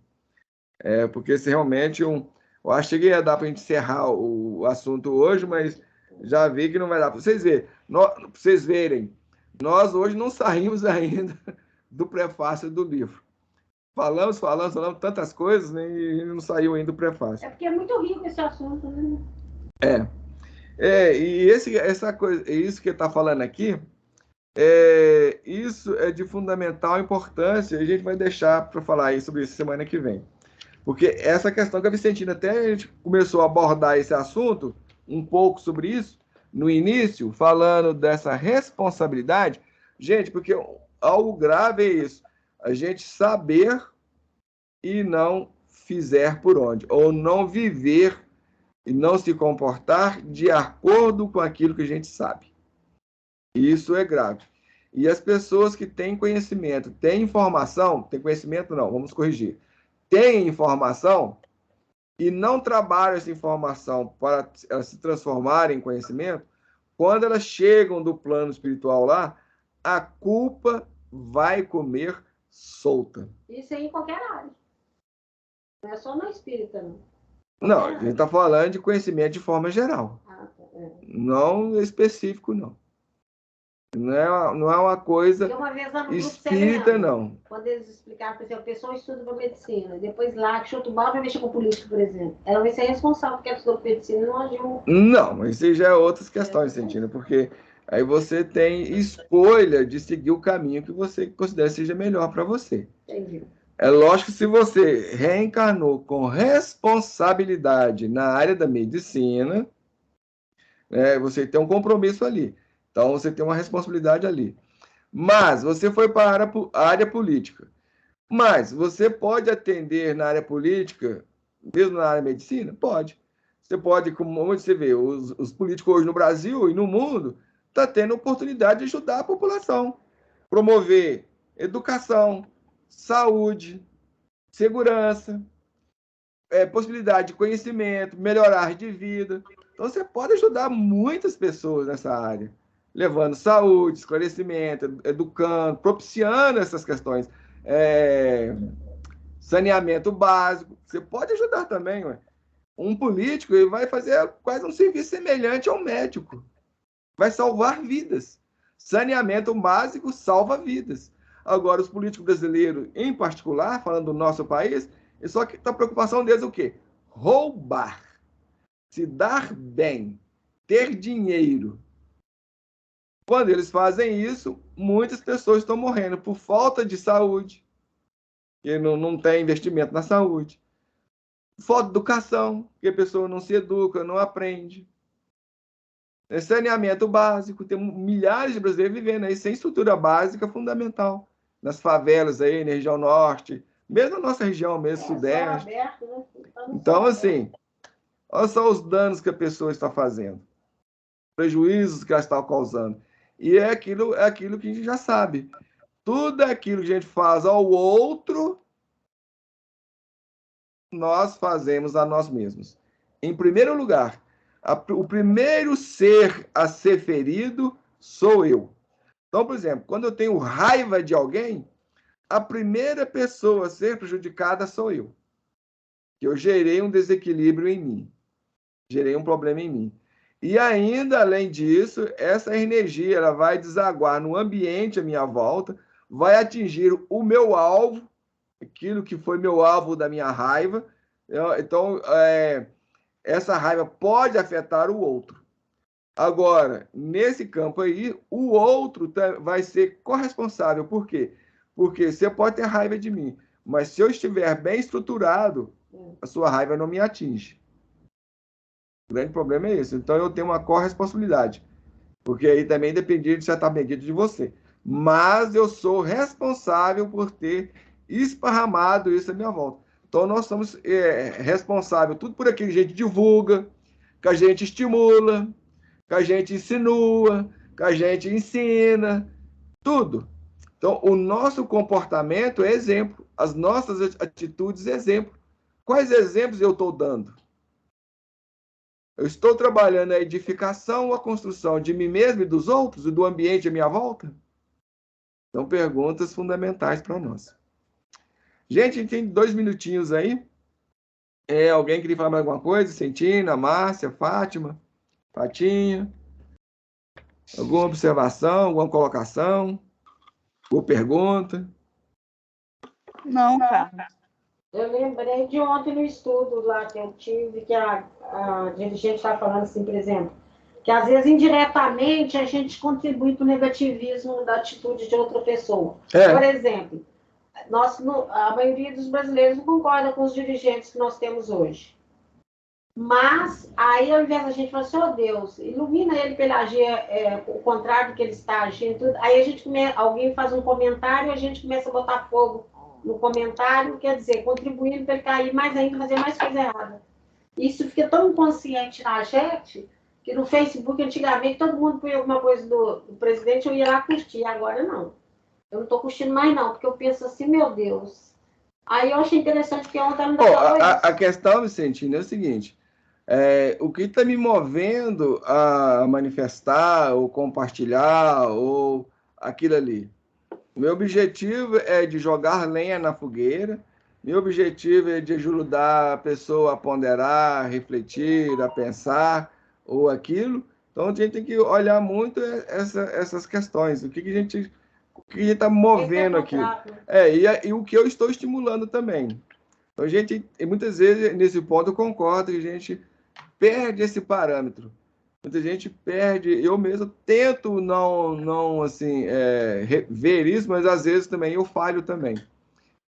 Speaker 1: Porque se realmente eu acho que ia dar para a gente encerrar o assunto hoje, mas já vi que não vai dar. Para vocês verem, nós hoje não saímos ainda do prefácio do livro. Falamos tantas coisas, né, e não saiu ainda do prefácio.
Speaker 2: É porque é muito rico esse assunto, né?
Speaker 1: E essa coisa, isso que ele está falando aqui, isso é de fundamental importância, e a gente vai deixar para falar sobre isso semana que vem. Porque essa questão que a Vicentina até a gente começou a abordar esse assunto, um pouco sobre isso, no início, falando dessa responsabilidade, gente, porque algo grave é isso, a gente saber e não fizer por onde, ou não viver e não se comportar de acordo com aquilo que a gente sabe. Isso é grave. E as pessoas que têm conhecimento, têm informação, tem conhecimento não, vamos corrigir, têm informação e não trabalham essa informação para elas se transformarem em conhecimento, quando elas chegam do plano espiritual lá, a culpa vai comer solta.
Speaker 2: Isso aí em qualquer área. Não é só no espírita, não.
Speaker 1: Não, a gente está falando de conhecimento de forma geral.
Speaker 2: Tá.
Speaker 1: Não específico, não. Não é uma coisa
Speaker 2: Porque uma vez lá no grupo, você
Speaker 1: espírita,
Speaker 2: lembra?
Speaker 1: não.
Speaker 2: Quando eles explicavam, por exemplo, a pessoa estuda para medicina, depois lá, que chuta o balde vai mexer com política, por exemplo. Ela vai ser responsável porque ela estudou medicina e não agiu.
Speaker 1: Não, mas isso já é outras questões, Sentina, porque aí você tem escolha de seguir o caminho que você considera seja melhor para você.
Speaker 2: Entendi.
Speaker 1: É lógico que se você reencarnou com responsabilidade na área da medicina, você tem um compromisso ali. Então, você tem uma responsabilidade ali. Mas você foi para a área política. Mas você pode atender na área política, mesmo na área da medicina? Pode. Você pode, como você vê, os políticos hoje no Brasil e no mundo estão tendo oportunidade de ajudar a população, promover educação, saúde, segurança, possibilidade de conhecimento, melhorar de vida. Então, você pode ajudar muitas pessoas nessa área, levando saúde, esclarecimento, educando, propiciando essas questões. Saneamento básico. Você pode ajudar também, ué. Um político ele vai fazer quase um serviço semelhante ao médico. Vai salvar vidas. Saneamento básico salva vidas. Agora, os políticos brasileiros, em particular, falando do nosso país, só que a preocupação deles é o quê? Roubar. Se dar bem. Ter dinheiro. Quando eles fazem isso, muitas pessoas estão morrendo por falta de saúde, que não tem investimento na saúde. Falta de educação, porque a pessoa não se educa, não aprende. Saneamento básico, tem milhares de brasileiros vivendo aí sem estrutura básica fundamental. Nas favelas aí, na região norte, mesmo na nossa região, mesmo sudeste.
Speaker 2: Aberto, né?
Speaker 1: Então, assim, olha só os danos que a pessoa está fazendo, prejuízos que ela está causando. E é aquilo que a gente já sabe. Tudo aquilo que a gente faz ao outro, nós fazemos a nós mesmos. Em primeiro lugar, o primeiro ser a ser ferido sou eu. Então, por exemplo, quando eu tenho raiva de alguém, a primeira pessoa a ser prejudicada sou eu. Eu gerei um desequilíbrio em mim, gerei um problema em mim. E ainda, além disso, essa energia ela vai desaguar no ambiente à minha volta, vai atingir o meu alvo, aquilo que foi meu alvo da minha raiva. Então, essa raiva pode afetar o outro. Agora, nesse campo aí, o outro vai ser corresponsável. Por quê? Porque você pode ter raiva de mim, mas se eu estiver bem estruturado, a sua raiva não me atinge. O grande problema é esse. Então, eu tenho uma corresponsabilidade, porque aí também dependia de certa medida de você. Mas eu sou responsável por ter esparramado isso à minha volta. Então, nós somos responsáveis tudo por aquilo que a gente divulga, que a gente estimula, que a gente insinua, que a gente ensina, tudo. Então, o nosso comportamento é exemplo, as nossas atitudes é exemplo. Quais exemplos eu estou dando? Eu estou trabalhando a edificação ou a construção de mim mesmo e dos outros e do ambiente à minha volta? São perguntas fundamentais para nós. Gente, a gente tem 2 minutinhos aí. Alguém queria falar mais alguma coisa? Sentina, Márcia, Fátima, Fatinha? Alguma observação, alguma colocação? Ou pergunta?
Speaker 3: Não, Carlos.
Speaker 2: Eu lembrei de ontem no estudo lá que eu tive, que a dirigente estava falando assim, por exemplo, que às vezes indiretamente a gente contribui para o negativismo da atitude de outra pessoa. Por exemplo, a maioria dos brasileiros não concorda com os dirigentes que nós temos hoje. Mas aí, ao invés da gente falar assim, oh Deus, ilumina ele para ele agir o contrário do que ele está agindo, tudo. Aí alguém faz um comentário e a gente começa a botar fogo no comentário, quer dizer, contribuindo para ele cair mais ainda, fazer mais coisa errada. Isso fica tão inconsciente na gente, que no Facebook, antigamente, todo mundo punha alguma coisa do presidente, eu ia lá curtir, agora não. Eu não estou curtindo mais não, porque eu penso assim, meu Deus. Aí eu achei interessante que ontem não falou isso.
Speaker 1: A questão, Vicentino, é o seguinte, o que está me movendo a manifestar, ou compartilhar, ou aquilo ali? Meu objetivo é de jogar lenha na fogueira, meu objetivo é de ajudar a pessoa a ponderar, a refletir, a pensar, ou aquilo, Então, a gente tem que olhar muito essas questões, o que a gente está movendo aqui. E o que eu estou estimulando também. Então, a gente, e muitas vezes, nesse ponto, eu concordo que a gente perde esse parâmetro. Muita gente perde. Eu mesmo tento não assim, ver isso, mas às vezes também eu falho também.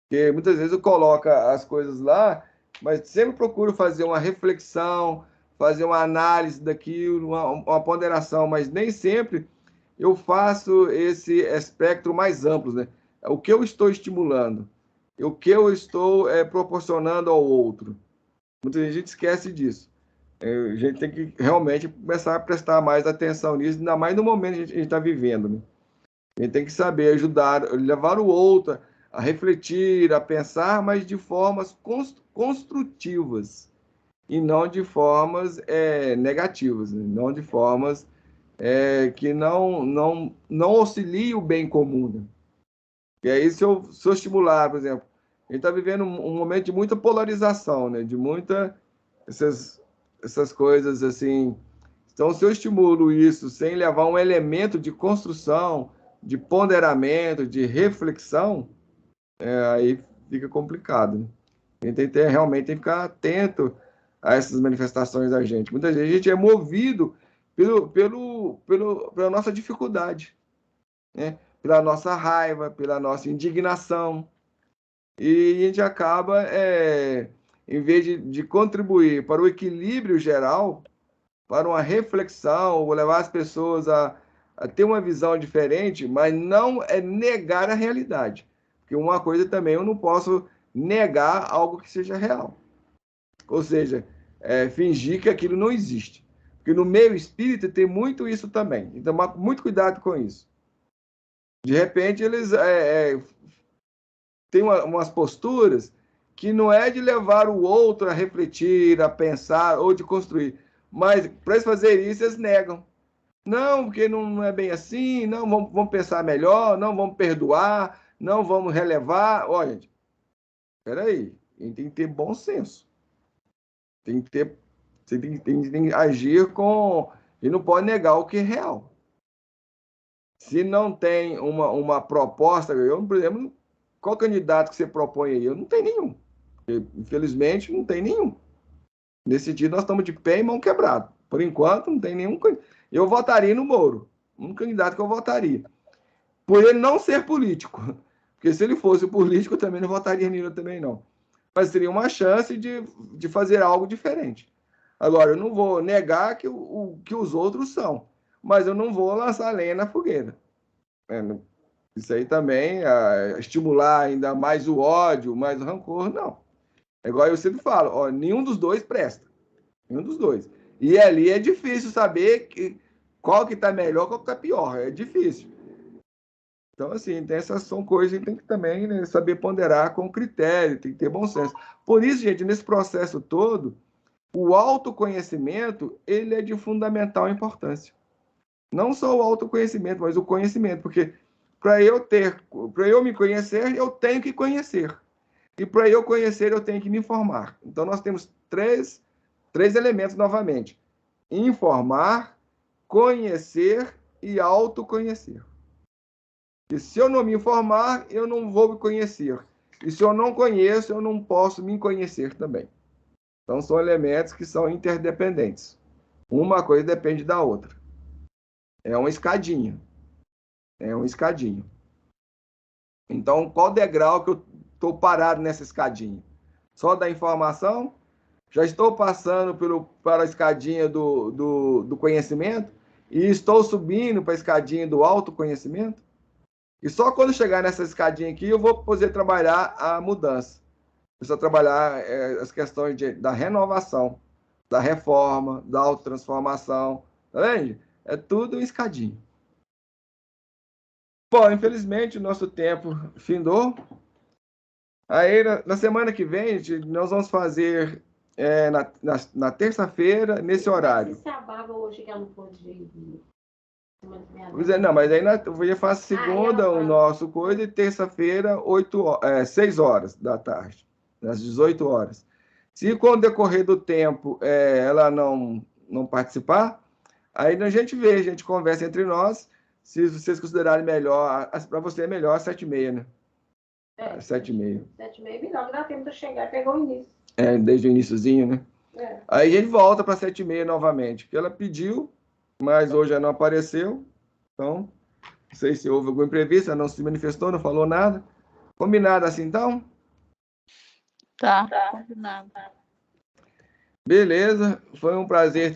Speaker 1: Porque muitas vezes eu coloco as coisas lá, mas sempre procuro fazer uma reflexão, fazer uma análise daquilo, uma ponderação, mas nem sempre eu faço esse espectro mais amplo, né? O que eu estou estimulando, o que eu estou proporcionando ao outro. Muita gente esquece disso. A gente tem que realmente começar a prestar mais atenção nisso, ainda mais no momento que a gente está vivendo, né? A gente tem que saber ajudar, levar o outro a refletir, a pensar, mas de formas construtivas e não de formas negativas, né? Não de formas que não auxiliem o bem comum, né? E aí, se eu estimular, por exemplo, a gente está vivendo um momento de muita polarização, né? De muita essas coisas assim. Então, se eu estimulo isso sem levar um elemento de construção, de ponderamento, de reflexão, aí fica complicado, né? A gente realmente tem que ficar atento a essas manifestações da gente. Muitas vezes a gente é movido pela nossa dificuldade, né? Pela nossa raiva, pela nossa indignação. E a gente acaba, em vez de contribuir para o equilíbrio geral, para uma reflexão, vou levar as pessoas a ter uma visão diferente, mas não é negar a realidade. Porque uma coisa também eu não posso negar algo que seja real. Ou seja, fingir que aquilo não existe. Porque no meio espírita tem muito isso também. Então, muito cuidado com isso. De repente, eles têm umas posturas que não é de levar o outro a refletir, a pensar ou de construir. Mas, para eles fazerem isso, eles negam. Não, porque não é bem assim, não, vamos pensar melhor, não vamos perdoar, não vamos relevar. Olha, gente, peraí, a gente tem que ter bom senso. Tem que ter, você tem que agir com. E não pode negar o que é real. Se não tem uma proposta, eu, por exemplo, qual candidato que você propõe aí? Eu não tenho nenhum. Infelizmente, não tem nenhum. Nesse sentido, nós estamos de pé e mão quebrado. Por enquanto, não tem nenhum. Eu votaria no Moro. Um candidato que eu votaria. Por ele não ser político. Porque se ele fosse político, eu também não votaria nele também, não. Mas teria uma chance de fazer algo diferente. Agora, eu não vou negar que os outros são. Mas eu não vou lançar lenha na fogueira. Isso aí também, estimular ainda mais o ódio, mais o rancor, não. É igual eu sempre falo, ó, nenhum dos dois presta. Nenhum dos dois. E ali é difícil saber qual que está melhor, qual que está pior. É difícil. Então, assim, essas são coisas que a gente tem que também, né, saber ponderar com critério, tem que ter bom senso. Por isso, gente, nesse processo todo, o autoconhecimento, ele é de fundamental importância. Não só o autoconhecimento, mas o conhecimento, porque para eu me conhecer, eu tenho que conhecer. E para eu conhecer, eu tenho que me informar. Então, nós temos três elementos novamente: informar, conhecer e autoconhecer. E se eu não me informar, eu não vou me conhecer. E se eu não conheço, eu não posso me conhecer também. Então, são elementos que são interdependentes. Uma coisa depende da outra. É uma escadinha. É uma escadinha. Então, qual degrau que eu estou parado nessa escadinha? Só da informação? Já estou passando para a escadinha do conhecimento? E estou subindo para a escadinha do autoconhecimento? E só quando chegar nessa escadinha aqui, eu vou poder trabalhar a mudança. Precisa trabalhar as questões da renovação, da reforma, da autotransformação. Tá vendo? É tudo escadinha. Bom, infelizmente, o nosso tempo findou. Aí, na semana que vem, nós vamos fazer na terça-feira, nesse horário.
Speaker 2: Se a Bárbara hoje que ela não pôde vir.
Speaker 1: Não, mas aí eu faço segunda o nosso coisa e terça-feira, 6 horas da tarde, às 18 horas. Se com o decorrer do tempo ela não participar, Aí a gente vê, a gente conversa entre nós, se vocês considerarem melhor, para você é melhor às 7h30, né? Às 7h30.
Speaker 2: 7h30 é melhor, que dá tempo de chegar e pegar o início.
Speaker 1: Desde o iniciozinho, né? Aí a gente volta para 7h30 novamente, porque ela pediu, mas hoje ela não apareceu, então, não sei se houve algum imprevisto, ela não se manifestou, não falou nada. Combinado assim, então?
Speaker 3: Tá, combinado.
Speaker 1: Beleza, foi um prazer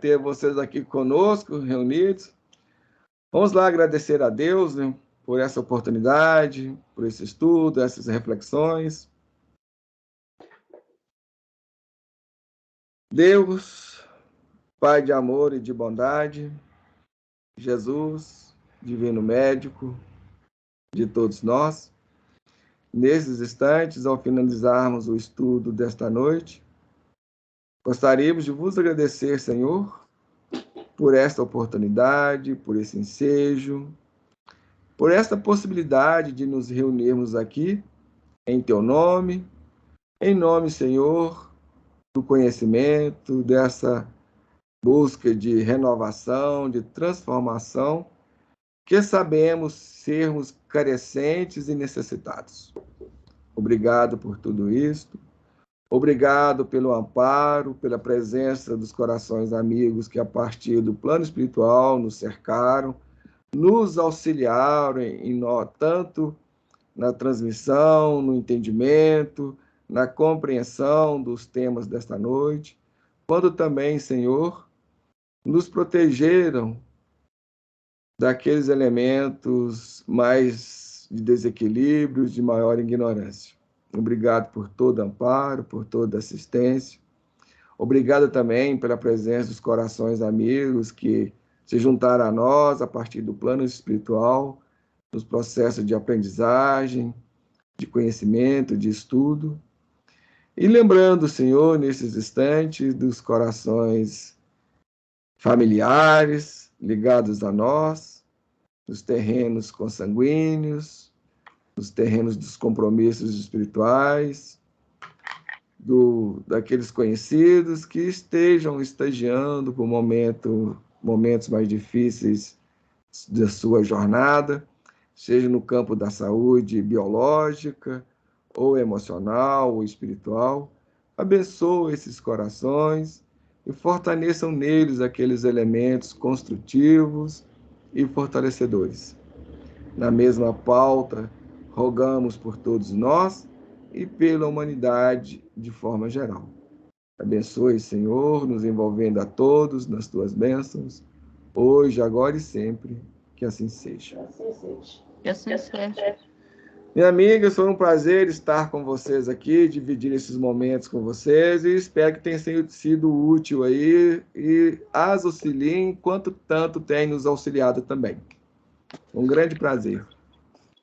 Speaker 1: ter vocês aqui conosco, reunidos. Vamos lá agradecer a Deus, né, por essa oportunidade, por esse estudo, essas reflexões. Deus, Pai de amor e de bondade, Jesus, divino médico de todos nós, nesses instantes, ao finalizarmos o estudo desta noite, gostaríamos de vos agradecer, Senhor, por esta oportunidade, por esse ensejo, por esta possibilidade de nos reunirmos aqui em Teu nome, em nome, Senhor, do conhecimento, dessa busca de renovação, de transformação, que sabemos sermos carecentes e necessitados. Obrigado por tudo isto. Obrigado pelo amparo, pela presença dos corações amigos que, a partir do plano espiritual, nos cercaram, nos auxiliaram tanto na transmissão, no entendimento, na compreensão dos temas desta noite, quanto também, Senhor, nos protegeram daqueles elementos mais de desequilíbrios, de maior ignorância. Obrigado por todo amparo, por toda assistência. Obrigado também pela presença dos corações amigos que se juntaram a nós a partir do plano espiritual, nos processos de aprendizagem, de conhecimento, de estudo. E lembrando, Senhor, nesses instantes, dos corações familiares ligados a nós, dos terrenos consanguíneos, dos terrenos dos compromissos espirituais, daqueles conhecidos que estejam estagiando por momentos mais difíceis da sua jornada, seja no campo da saúde biológica, ou emocional, ou espiritual. Abençoe esses corações e fortaleçam neles aqueles elementos construtivos e fortalecedores. Na mesma pauta, rogamos por todos nós e pela humanidade de forma geral. Abençoe, Senhor, nos envolvendo a todos nas tuas bênçãos, hoje, agora e sempre, que assim seja.
Speaker 3: Que assim seja.
Speaker 1: Minha amiga, foi um prazer estar com vocês aqui, dividir esses momentos com vocês e espero que tenha sido útil aí e as auxiliem quanto tanto tem nos auxiliado também. Um grande prazer.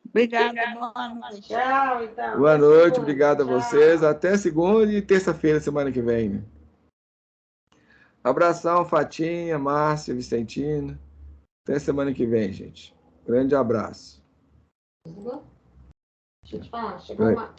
Speaker 3: Obrigada, boa noite.
Speaker 2: Tchau, então.
Speaker 1: Boa noite, obrigado a vocês. Até segunda e terça-feira, semana que vem. Né? Abração, Fatinha, Márcia, Vicentina. Até semana que vem, gente. Grande abraço.
Speaker 2: Deixa eu te falar, chegou uma...